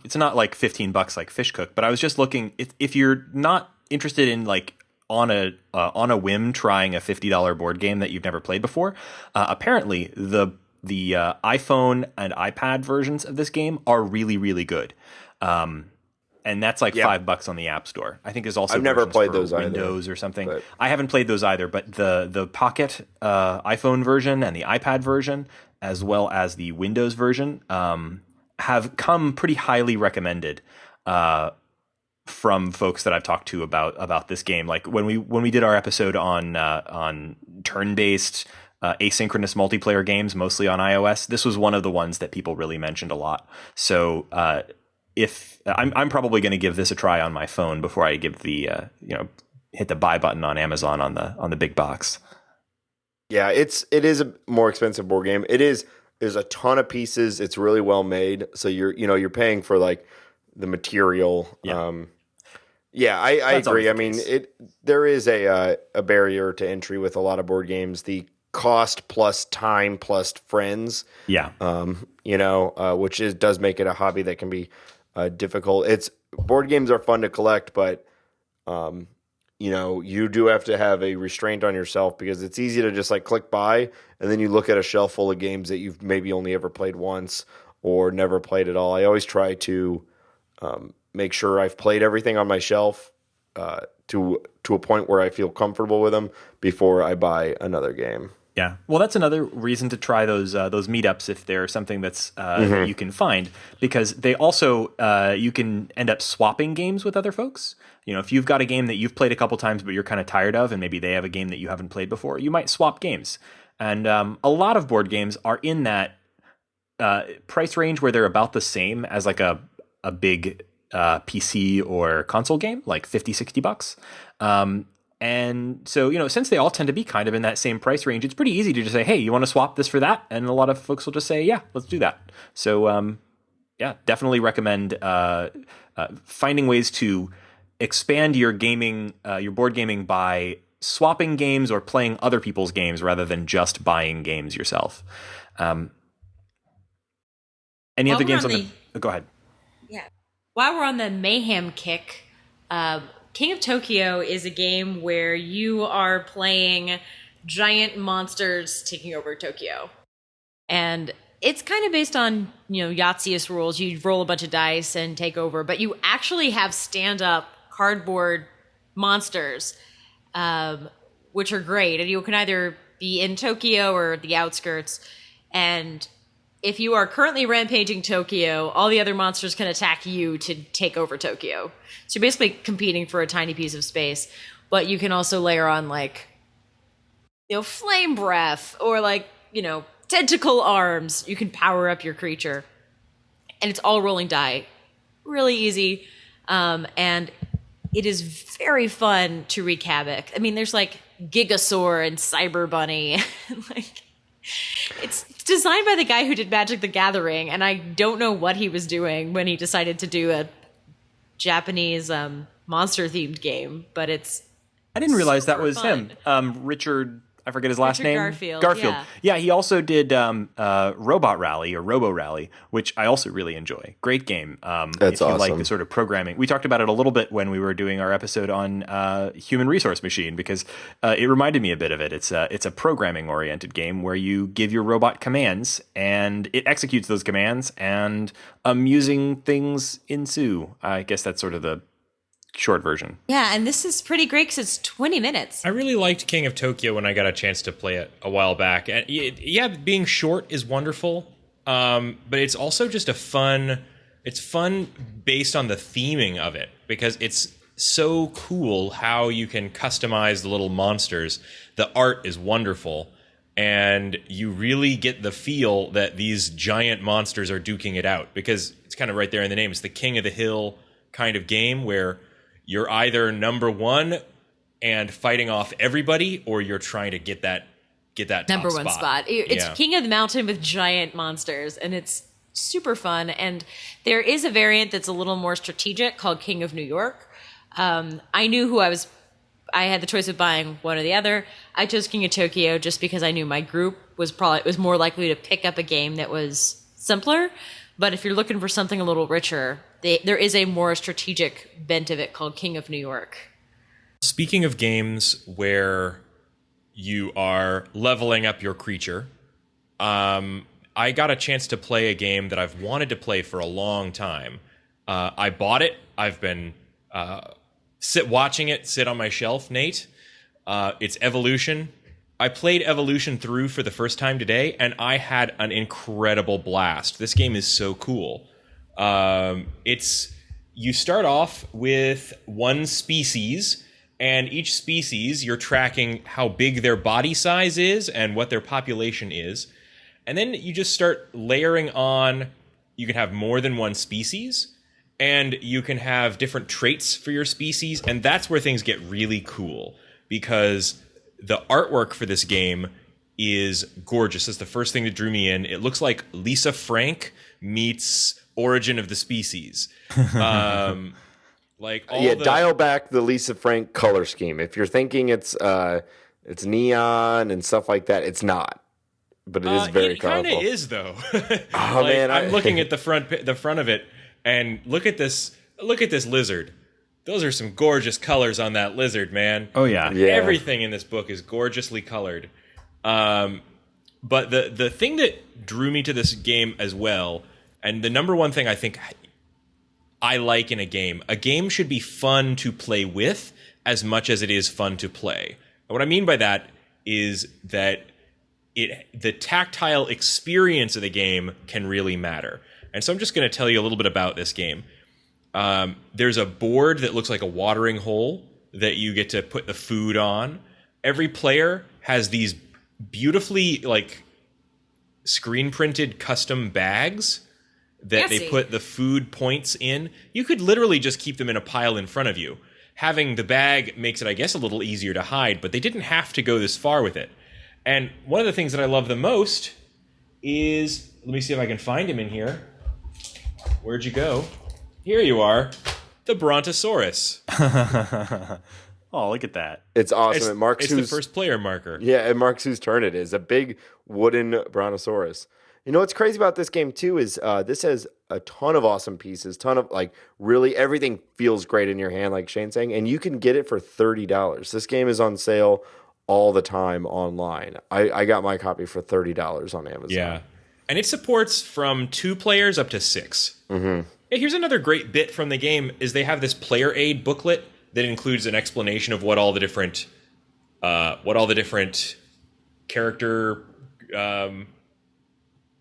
it's not like $15 like Fish Cook. But I was just looking, if you're not interested in like on a whim trying a $50 board game that you've never played before, apparently the iPhone and iPad versions of this game are really, really good. And that's like $5 on the App Store. I think there's also I've never played for those Windows either, or something. but I haven't played those either, but the Pocket iPhone version and the iPad version, as well as the Windows version, have come pretty highly recommended from folks that I've talked to about this game. Like when we did our episode on turn-based asynchronous multiplayer games, mostly on iOS, this was one of the ones that people really mentioned a lot. So if I'm probably going to give this a try on my phone before I give the hit the buy button on Amazon on the big box. Yeah, it is a more expensive board game. There's a ton of pieces. It's really well made. So you're paying for like the material. Yeah. I agree. I mean, there is a barrier to entry with a lot of board games. The cost plus time plus friends. Yeah. Which does make it a hobby that can be difficult. Board games are fun to collect, but you do have to have a restraint on yourself because it's easy to just like click buy and then you look at a shelf full of games that you've maybe only ever played once or never played at all. I always try to make sure I've played everything on my shelf to a point where I feel comfortable with them before I buy another game. Yeah, well, that's another reason to try those meetups if they're something that's you can find, because they also you can end up swapping games with other folks. You know, if you've got a game that you've played a couple times but you're kind of tired of, and maybe they have a game that you haven't played before, you might swap games. And a lot of board games are in that price range where they're about the same as like a big PC or console game, like $50-$60. And so, since they all tend to be kind of in that same price range, it's pretty easy to just say, hey, you want to swap this for that? And a lot of folks will just say, yeah, let's do that. So, definitely recommend finding ways to expand your board gaming by swapping games or playing other people's games rather than just buying games yourself. Any While other we're games on on the? Go ahead. Yeah. While we're on the mayhem kick, King of Tokyo is a game where you are playing giant monsters taking over Tokyo. And it's kind of based on, Yahtzee rules. You roll a bunch of dice and take over, but you actually have stand-up cardboard monsters, which are great. And you can either be in Tokyo or the outskirts. And if you are currently rampaging Tokyo, all the other monsters can attack you to take over Tokyo. So you're basically competing for a tiny piece of space. But you can also layer on flame breath or tentacle arms. You can power up your creature. And it's all rolling die. Really easy. And it is very fun to wreak havoc. I mean, there's Gigasaur and Cyber Bunny. It's designed by the guy who did Magic the Gathering, and I don't know what he was doing when he decided to do a Japanese monster-themed game, but I didn't realize that was fun. him. Richard, I forget his last name. Garfield. Yeah, he also did Robot Rally or Robo Rally, which I also really enjoy. Great game. That's if you awesome. like the sort of programming. We talked about it a little bit when we were doing our episode on Human Resource Machine because it reminded me a bit of it. It's a programming-oriented game where you give your robot commands and it executes those commands and amusing things ensue. I guess that's sort of the short version. Yeah, and this is pretty great because it's 20 minutes. I really liked King of Tokyo when I got a chance to play it a while back. And yeah, being short is wonderful, but it's also just it's fun based on the theming of it, because it's so cool how you can customize the little monsters. The art is wonderful, and you really get the feel that these giant monsters are duking it out, because it's kind of right there in the name. It's the King of the Hill kind of game where you're either number one and fighting off everybody, or you're trying to get that Number top one spot. It's Yeah. King of the Mountain with giant monsters, and it's super fun. And there is a variant that's a little more strategic called King of New York. I knew I had the choice of buying one or the other. I chose King of Tokyo just because I knew my group was more likely to pick up a game that was simpler. But if you're looking for something a little richer, there is a more strategic bent of it called King of New York. Speaking of games where you are leveling up your creature, I got a chance to play a game that I've wanted to play for a long time. I bought it. I've been watching it sit on my shelf, Nate. It's Evolution. I played Evolution through for the first time today, and I had an incredible blast. This game is so cool. You start off with one species, and each species you're tracking how big their body size is and what their population is. And then you just start layering on. You can have more than one species, and you can have different traits for your species, and that's where things get really cool, because the artwork for this game is gorgeous. That's the first thing that drew me in. It looks like Lisa Frank meets Origin of the Species. Dial back the Lisa Frank color scheme. If you're thinking it's neon and stuff like that, it's not. But it is very colorful. It kind of is, though. Man, I'm looking at the front of it, and look at this lizard. Those are some gorgeous colors on that lizard, man. Oh, yeah. Everything in this book is gorgeously colored. But the thing that drew me to this game as well, and the number one thing I think I like in a game should be fun to play with as much as it is fun to play. And what I mean by that is that the tactile experience of the game can really matter. And so I'm just going to tell you a little bit about this game. There's a board that looks like a watering hole that you get to put the food on. Every player has these beautifully screen printed custom bags that they put the food points in. You could literally just keep them in a pile in front of you. Having the bag makes it, I guess, a little easier to hide, but they didn't have to go this far with it. And one of the things that I love the most is, let me see if I can find him in here. Where'd you go? Here you are, the Brontosaurus. Oh, look at that. It's awesome. It's, It marks it's the who's first player marker. Yeah, it marks whose turn it is. A big wooden brontosaurus. You know what's crazy about this game too is this has a ton of awesome pieces, ton of like really everything feels great in your hand, like Shane's saying, and you can get it for $30. This game is on sale all the time online. I got my copy for $30 on Amazon. Yeah. And it supports from 2 players up to 6. Mm-hmm. Hey, here's another great bit from the game is they have this player aid booklet that includes an explanation of what all the different character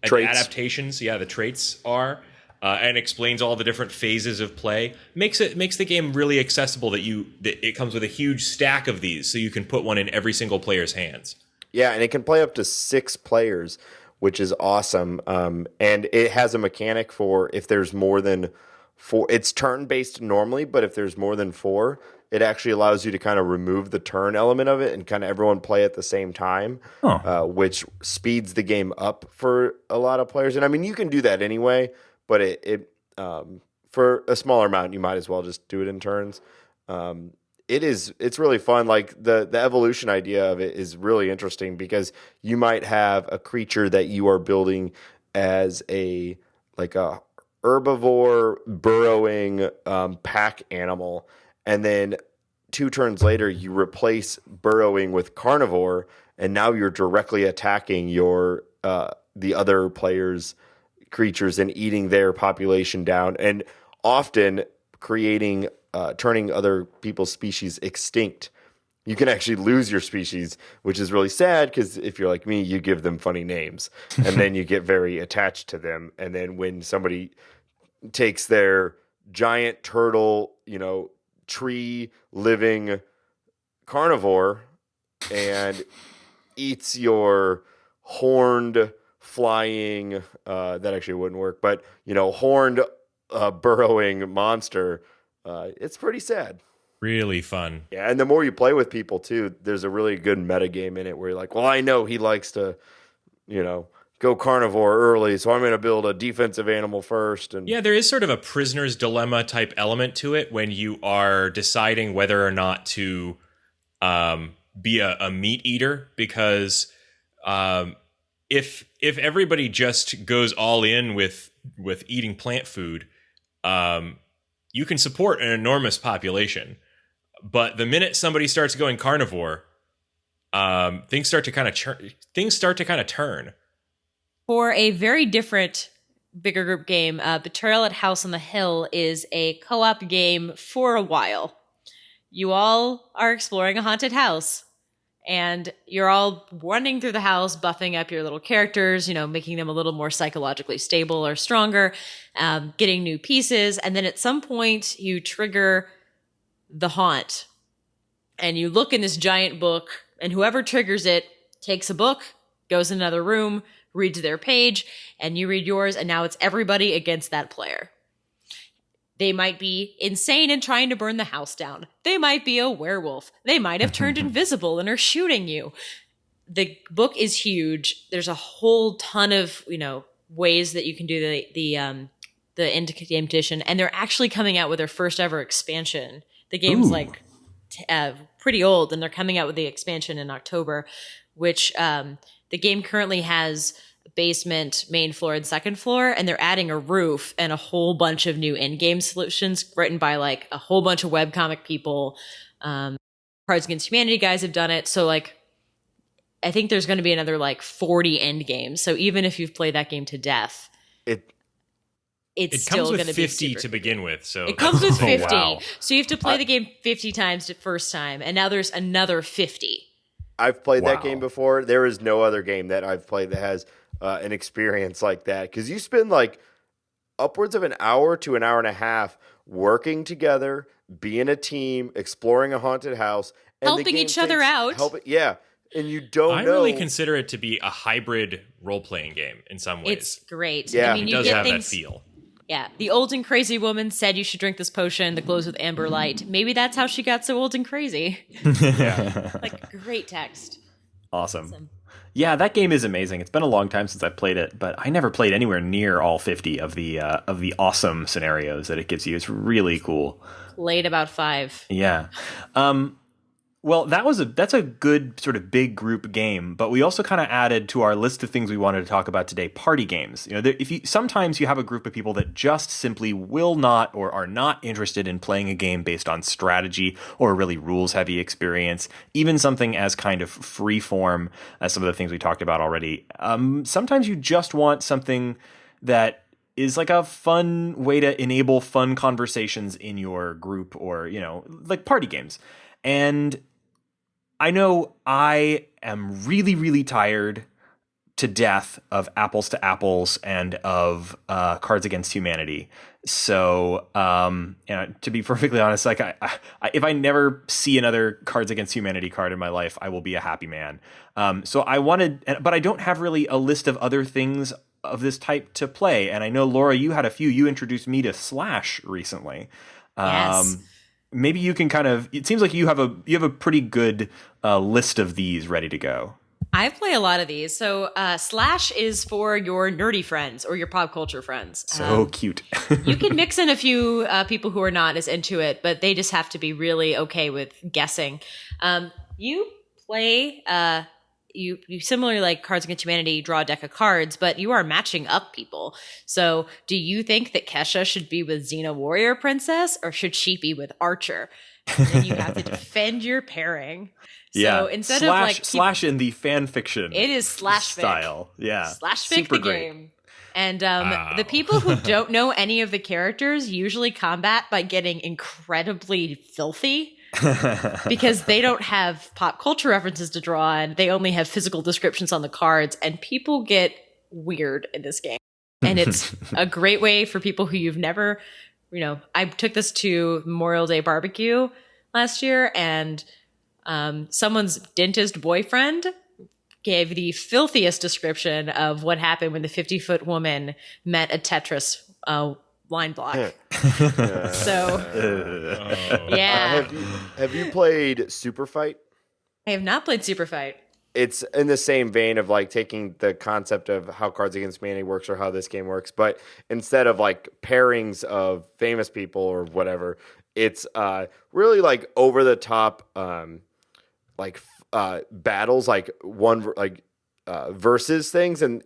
Traits. adaptations, the traits are, and explains all the different phases of play. Makes the game really accessible that it comes with a huge stack of these, so you can put one in every single player's hands. Yeah, and it can play up to 6 players, which is awesome. And it has a mechanic for if there's more than 4. It's turn-based normally, but if there's more than 4, it actually allows you to kind of remove the turn element of it and kind of everyone play at the same time, which speeds the game up for a lot of players. And I mean, you can do that anyway, but it for a smaller amount, you might as well just do it in turns. It's really fun. Like the evolution idea of it is really interesting because you might have a creature that you are building as a herbivore burrowing pack animal, and then 2 turns later you replace burrowing with carnivore, and now you're directly attacking your the other players' creatures and eating their population down, and often creating turning other people's species extinct. You can actually lose your species, which is really sad because if you're like me, you give them funny names and then you get very attached to them. And then when somebody takes their giant turtle, tree living carnivore and eats your horned flying, that actually wouldn't work, but horned burrowing monster, it's pretty sad. Really fun. Yeah, and the more you play with people too, there's a really good meta game in it where you're like, well, I know he likes to, go carnivore early, so I'm going to build a defensive animal first. And yeah, there is sort of a prisoner's dilemma type element to it when you are deciding whether or not to be a meat eater, because if everybody just goes all in with eating plant food, you can support an enormous population. But the minute somebody starts going carnivore, things start to kind of turn. For a very different bigger group game, Betrayal at House on the Hill is a co-op game for a while. You all are exploring a haunted house, and you're all running through the house, buffing up your little characters, making them a little more psychologically stable or stronger, getting new pieces, and then at some point you trigger the haunt. And you look in this giant book, and whoever triggers it takes a book, goes in another room, reads their page, and you read yours, and now it's everybody against that player. They might be insane and trying to burn the house down. They might be a werewolf. They might have turned invisible and are shooting you. The book is huge. There's a whole ton of, ways that you can do the end game edition, and they're actually coming out with their first ever expansion. The game's pretty old, and they're coming out with the expansion in October, which the game currently has basement, main floor, and second floor, and they're adding a roof and a whole bunch of new in-game solutions written by a whole bunch of webcomic people. Cards Against Humanity guys have done it. So I think there's going to be another 40 end games. So even if you've played that game to death, it's still going to be 50 to begin with. So it comes with 50. Wow. So you have to play the game 50 times the first time, and now there's another 50. I've played that Wow. game before. There is no other game that I've played that has an experience like that, because you spend upwards of an hour to an hour and a half working together, being a team, exploring a haunted house, and the Helping game each other takes- out. Yeah, and you don't I know. really consider it to be a hybrid role-playing game in some ways. It's great. Yeah. I mean, It you does get have things. that feel. Yeah, the old and crazy woman said you should drink this potion that glows with amber light. Maybe that's how she got so old and crazy. Great text. Awesome. Yeah, that game is amazing. It's been a long time since I've played it, but I never played anywhere near all 50 of the awesome scenarios that it gives you. It's really cool. Played about 5. Yeah. Well, that's a good sort of big group game, but we also kind of added to our list of things we wanted to talk about today party games. You know, if you sometimes you have a group of people that just simply will not or are not interested in playing a game based on strategy or a really rules heavy experience, even something as kind of free form as some of the things we talked about already. Sometimes you just want something that is like a fun way to enable fun conversations in your group, or, you know, like party games. And I know I am really, really tired to death of Apples to Apples and of Cards Against Humanity. So, to be perfectly honest, like if I never see another Cards Against Humanity card in my life, I will be a happy man. So I wanted, but I don't have really a list of other things of this type to play. And I know, Laura, you had a few. You introduced me to Slash recently. Yes. Maybe you can kind of. It seems like you have a pretty good list of these ready to go. I play a lot of these. So Slash is for your nerdy friends or your pop culture friends. So cute. You can mix in a few people who are not as into it, but they just have to be really okay with guessing. You play. You similarly like Cards Against Humanity, draw a deck of cards, but you are matching up people. So do you think that Kesha should be with Xena Warrior Princess, or should she be with Archer? And then you have to defend your pairing. So instead Slash, of like Slash in the fan fiction, it is Slash style. Yeah, Slash fic super the great. game. And the people who don't know any of the characters usually combat by getting incredibly filthy. Because they don't have pop culture references to draw on. They only have physical descriptions on the cards, and people get weird in this game. And it's a great way for people who you've never, I took this to Memorial Day barbecue last year, and someone's dentist boyfriend gave the filthiest description of what happened when the 50-foot woman met a Tetris line block. Yeah. Have you played Super Fight? I have not played Super Fight. It's in the same vein of like taking the concept of how Cards Against Humanity works or how this game works, but instead of like pairings of famous people or whatever, it's really like over the top battles, like versus things, and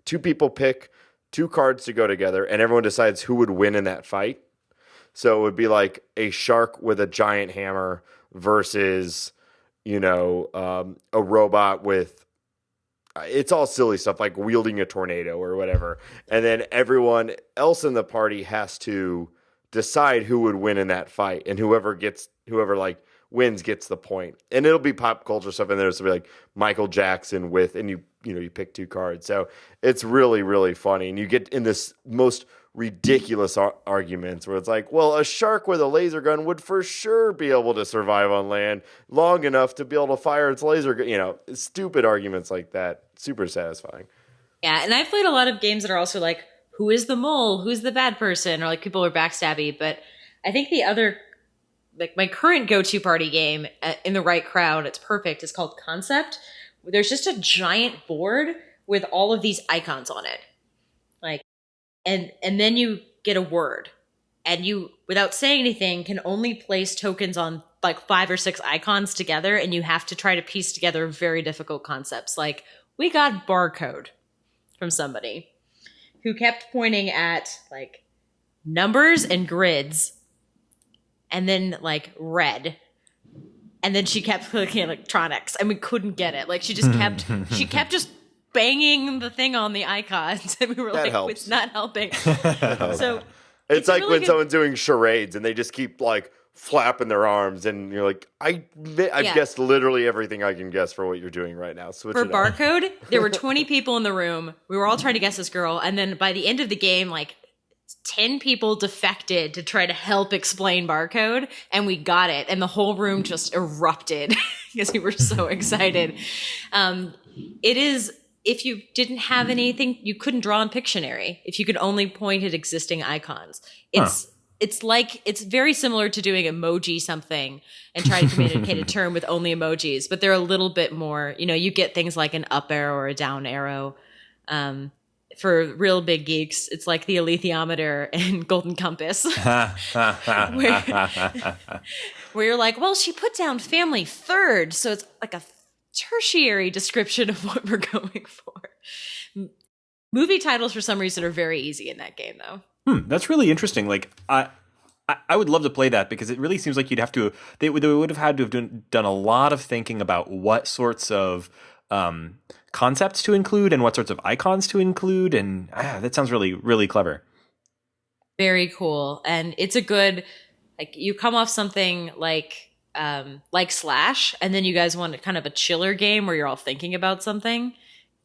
two people pick two cards to go together, and everyone decides who would win in that fight. So it would be like a shark with a giant hammer versus, a robot with, it's all silly stuff like wielding a tornado or whatever. And then everyone else in the party has to decide who would win in that fight, and whoever wins gets the point. And it'll be pop culture stuff in there. So it'll be like Michael Jackson and you pick two cards. So it's really, really funny. And you get in this most ridiculous arguments where it's like, well, a shark with a laser gun would for sure be able to survive on land long enough to be able to fire its laser gun. Stupid arguments like that. Super satisfying. Yeah. And I've played a lot of games that are also like, who is the mole? Who's the bad person? Or like people are backstabby. But I think the other, like my current go-to party game in the right crowd, it's perfect. It's called Concept. There's just a giant board with all of these icons on it. Like, and then you get a word, and you, without saying anything, can only place tokens on like 5 or 6 icons together. And you have to try to piece together very difficult concepts. Like we got barcode from somebody who kept pointing at like numbers and grids, and then like red. And then she kept clicking electronics, and we couldn't get it. Like she kept just banging the thing on the icons, and we were that like, helps. it's not helping. So it's like really when good. someone's doing charades and they just keep like flapping their arms, and you're like, I've guessed literally everything I can guess for what you're doing right now. Switch For it up. barcode, there were 20 people in the room. We were all trying to guess this girl, and then by the end of the game, like 10 people defected to try to help explain barcode, and we got it, and the whole room just erupted because we were so excited. It is, if you didn't have anything, you couldn't draw in Pictionary if you could only point at existing icons. It's like, it's very similar to doing emoji something and trying to communicate a term with only emojis, but they're a little bit more, you get things like an up arrow or a down arrow. For real big geeks, it's like the alethiometer and golden compass. where you're like, well, she put down family third, so it's like a tertiary description of what we're going for. Movie titles, for some reason, are very easy in that game, though. That's really interesting. Like, I would love to play that because it really seems like they would have had to have done a lot of thinking about what sorts of concepts to include and what sorts of icons to include, and that sounds really, really clever. Very cool, and it's a good, like, you come off something like Slash, and then you guys want kind of a chiller game where you're all thinking about something.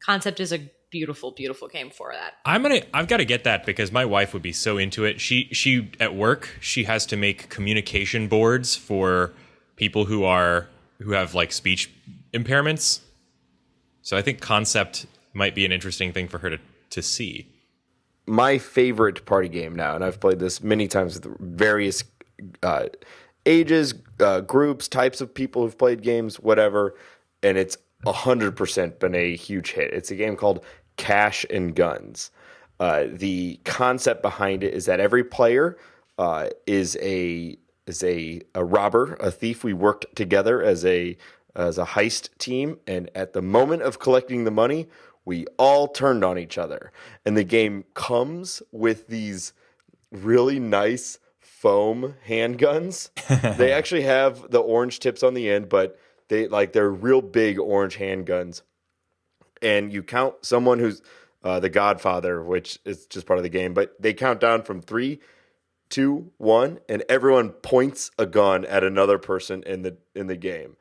Concept is a beautiful, beautiful game for that. I've got to get that because my wife would be so into it. She at work, she has to make communication boards for people who have like speech impairments. So I think Concept might be an interesting thing for her to see. My favorite party game now, and I've played this many times with various ages, groups, types of people who've played games, whatever, and it's 100% been a huge hit. It's a game called Cash and Guns. The concept behind it is that every player is a robber, a thief. We worked together as a heist team, and at the moment of collecting the money, we all turned on each other. And the game comes with these really nice foam handguns. They actually have the orange tips on the end, but they're real big orange handguns. And you count someone who's the Godfather, which is just part of the game, but they count down from 3, 2, 1, and everyone points a gun at another person in the game.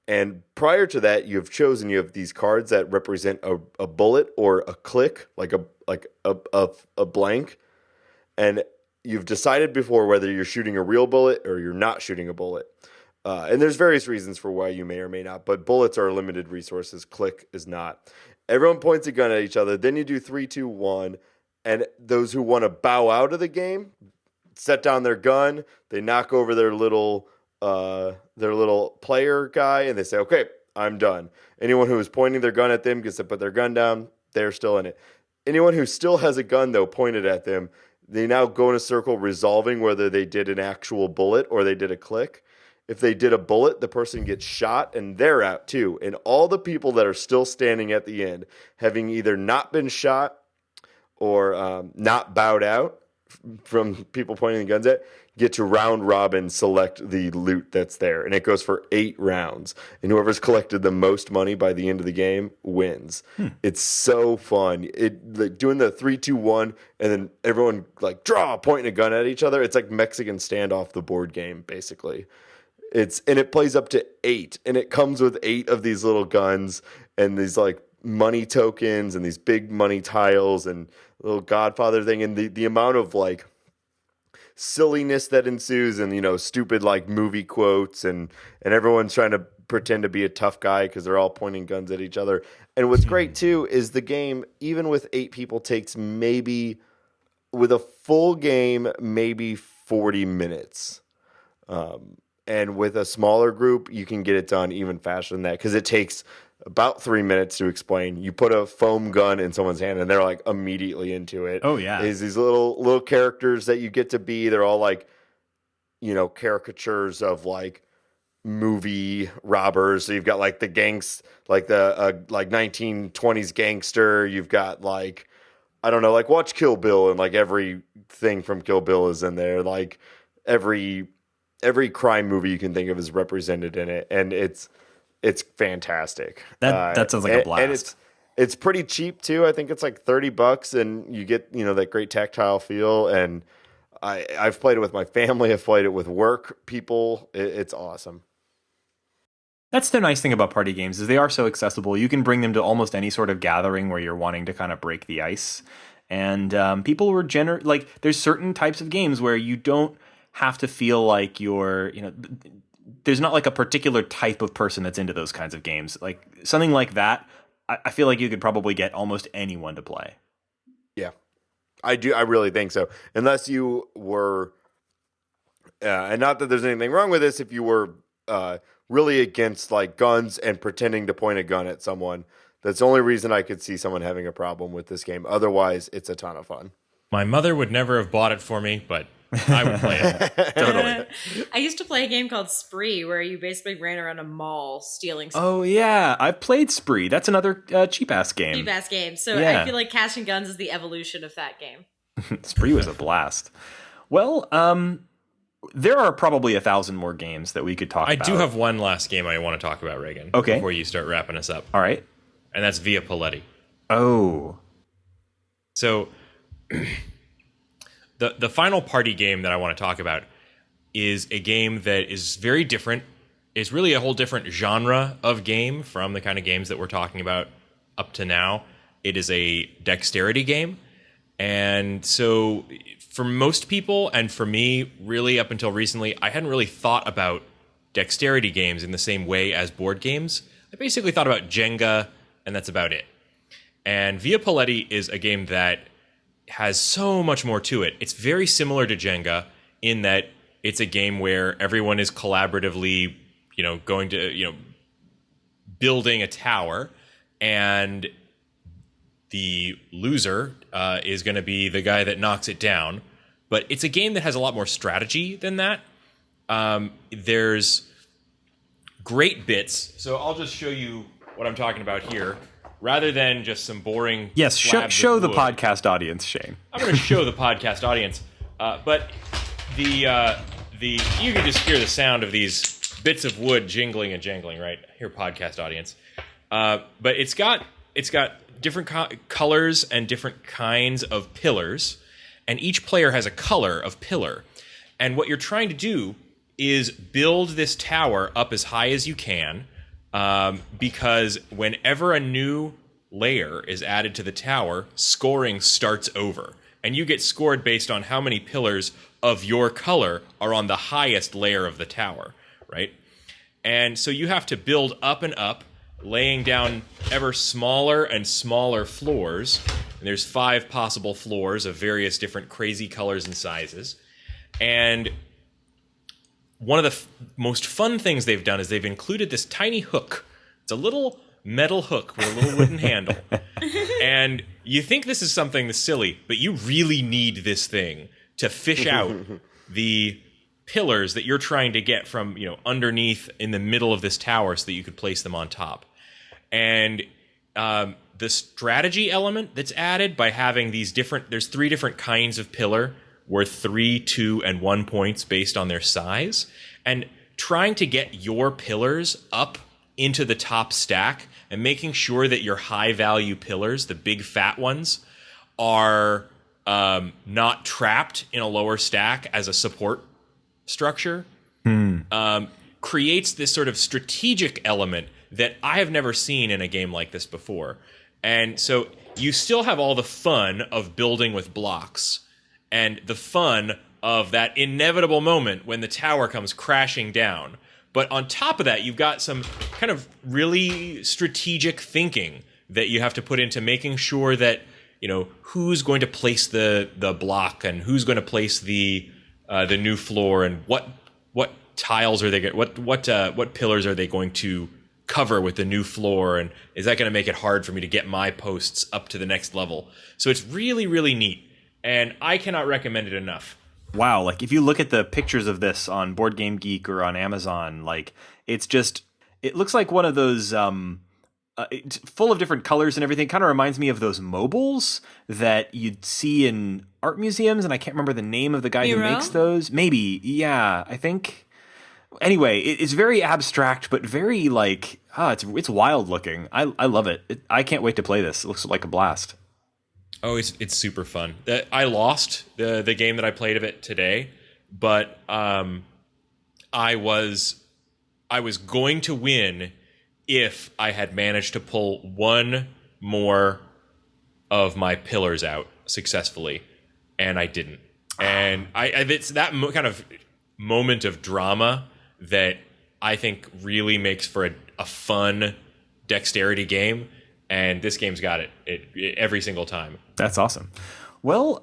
And prior to that, you have these cards that represent a bullet or a click, like a blank, and you've decided before whether you're shooting a real bullet or you're not shooting a bullet. And there's various reasons for why you may or may not, but bullets are limited resources. Click is not. Everyone points a gun at each other. Then you do 3, 2, 1, and those who want to bow out of the game set down their gun. They knock over their little player guy, and they say, okay, I'm done. Anyone who is pointing their gun at them gets to put their gun down. They're still in it. Anyone who still has a gun, though, pointed at them, they now go in a circle resolving whether they did an actual bullet or they did a click. If they did a bullet, the person gets shot, and they're out too. And all the people that are still standing at the end, having either not been shot or not bowed out from people pointing the guns at, get to round robin select the loot that's there. And it goes for 8 rounds. And whoever's collected the most money by the end of the game wins. It's so fun. Doing the 3, 2, 1, and then everyone draw, pointing a gun at each other. It's like Mexican Standoff, the board game, basically. And it plays up to 8, and it comes with 8 of these little guns and these money tokens and these big money tiles and little Godfather thing, and the amount of silliness that ensues, and stupid movie quotes, and everyone's trying to pretend to be a tough guy because they're all pointing guns at each other. And what's great too is the game, even with 8 people, takes maybe, with a full game, maybe 40 minutes. And with a smaller group, you can get it done even faster than that because it takes about 3 minutes to explain. You put a foam gun in someone's hand, and they're immediately into it. Oh yeah, there's these little characters that you get to be. They're all caricatures of movie robbers. So you've got the gangs, the 1920s gangster. You've got I don't know, watch Kill Bill, and everything from Kill Bill is in there. Every crime movie you can think of is represented in it, and it's fantastic. That sounds like a blast. And it's pretty cheap too. I think it's $30, and you get that great tactile feel. And I've played it with my family. I've played it with work people. It's awesome. That's the nice thing about party games is they are so accessible. You can bring them to almost any sort of gathering where you're wanting to kind of break the ice. And people were there's certain types of games where you don't have to feel like you're, there's not a particular type of person that's into those kinds of games. Something like that, I feel like you could probably get almost anyone to play. Yeah, I do. I really think so. Unless you were, and not that there's anything wrong with this, if you were really against guns and pretending to point a gun at someone, that's the only reason I could see someone having a problem with this game. Otherwise, it's a ton of fun. My mother would never have bought it for me, but I would play it. Totally. I used to play a game called Spree where you basically ran around a mall stealing stuff. Oh yeah, I've played Spree. That's another cheap ass game. Cheap ass game. So Yeah. I feel like Cash and Guns is the evolution of that game. Spree was a blast. Well, there are probably 1,000 more games that we could talk I about. do have one last game I want to talk about, Reagan. Okay. Before you start wrapping us up, All right. and that's Via Paletti. Oh. So, the final party game that I want to talk about is a game that is very different. It's really a whole different genre of game from the kind of games that we're talking about up to now. It is a dexterity game. And so for most people, and for me, really up until recently, I hadn't really thought about dexterity games in the same way as board games. I basically thought about Jenga, and that's about it. And Via Paletti is a game that has so much more to it. It's very similar to Jenga in that it's a game where everyone is collaboratively, going to, building a tower, and the loser is going to be the guy that knocks it down. But it's a game that has a lot more strategy than that. There's great bits. So I'll just show you what I'm talking about here, rather than just some boring. Yes, slabs show of the wood. podcast audience, Shane. I'm going to show the podcast audience, but the you can just hear the sound of these bits of wood jingling and jangling, right? Here, podcast audience. But it's got different colors and different kinds of pillars, and each player has a color of pillar. And what you're trying to do is build this tower up as high as you can, because whenever a new layer is added to the tower, scoring starts over. And you get scored based on how many pillars of your color are on the highest layer of the tower, right? And so you have to build up and up, laying down ever smaller and smaller floors. And there's 5 possible floors of various different crazy colors and sizes. And one of the most fun things they've done is they've included this tiny hook. It's a little metal hook with a little wooden handle. And you think this is something that's silly, but you really need this thing to fish out the pillars that you're trying to get from, underneath in the middle of this tower so that you could place them on top. And the strategy element that's added by having there's 3 different kinds of pillar worth 3, 2, and 1 points based on their size. And trying to get your pillars up into the top stack and making sure that your high value pillars, the big fat ones, are not trapped in a lower stack as a support structure, creates this sort of strategic element that I have never seen in a game like this before. And so you still have all the fun of building with blocks and the fun of that inevitable moment when the tower comes crashing down. But on top of that, you've got some kind of really strategic thinking that you have to put into making sure that, who's going to place the block and who's going to place the new floor, and what tiles are they what pillars are they going to cover with the new floor, and is that going to make it hard for me to get my posts up to the next level? So it's really, really neat, and I cannot recommend it enough. Wow, like if you look at the pictures of this on Board Game Geek or on Amazon, like it looks like one of those it's full of different colors and everything. Kind of reminds me of those mobiles that you'd see in art museums, and I can't remember the name of the guy who Miro? makes those. Maybe, yeah, I think. Anyway, it's very abstract, but very it's wild looking. I love it. I can't wait to play this. It looks like a blast. Oh, it's super fun. I lost the game that I played of it today, but I was going to win if I had managed to pull one more of my pillars out successfully, and I didn't. And it's that kind of moment of drama that I think really makes for a fun dexterity game. And this game's got it every single time. That's awesome. Well,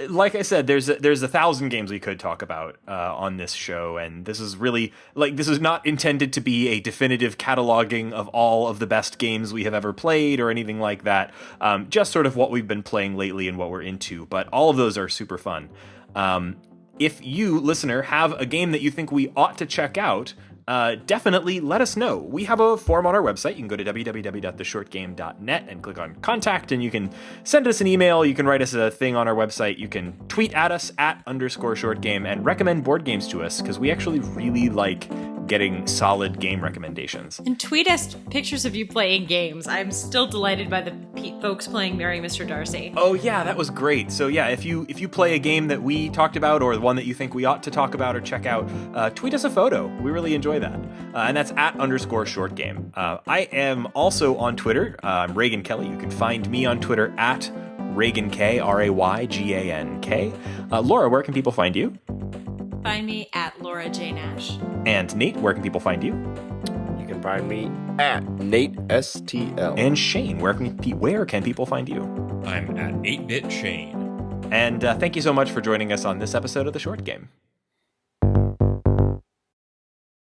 like I said, there's 1,000 games we could talk about on this show, and this is really this is not intended to be a definitive cataloging of all of the best games we have ever played or anything like that. Just sort of what we've been playing lately and what we're into, but all of those are super fun. If you, listener, have a game that you think we ought to check out, definitely let us know. We have a form on our website. You can go to www.theshortgame.net and click on contact, and you can send us an email. You can write us a thing on our website. You can tweet at us @_shortgame and recommend board games to us, because we actually really like getting solid game recommendations. And tweet us pictures of you playing games. I'm still delighted by the folks playing Marry Mr. Darcy. Oh yeah, that was great. So yeah, if you play a game that we talked about, or the one that you think we ought to talk about or check out, tweet us a photo. We really enjoy that. And that's @_shortgame. I am also on Twitter. I'm Reagan Kelly. You can find me on Twitter @ReaganK, RayGank. Laura, where can people find you? Find me at Laura J. Nash. And Nate, where can people find you? You can find me @NateSTL. And Shane, where can people find you? I'm at 8-Bit Shane. And thank you so much for joining us on this episode of The Short Game.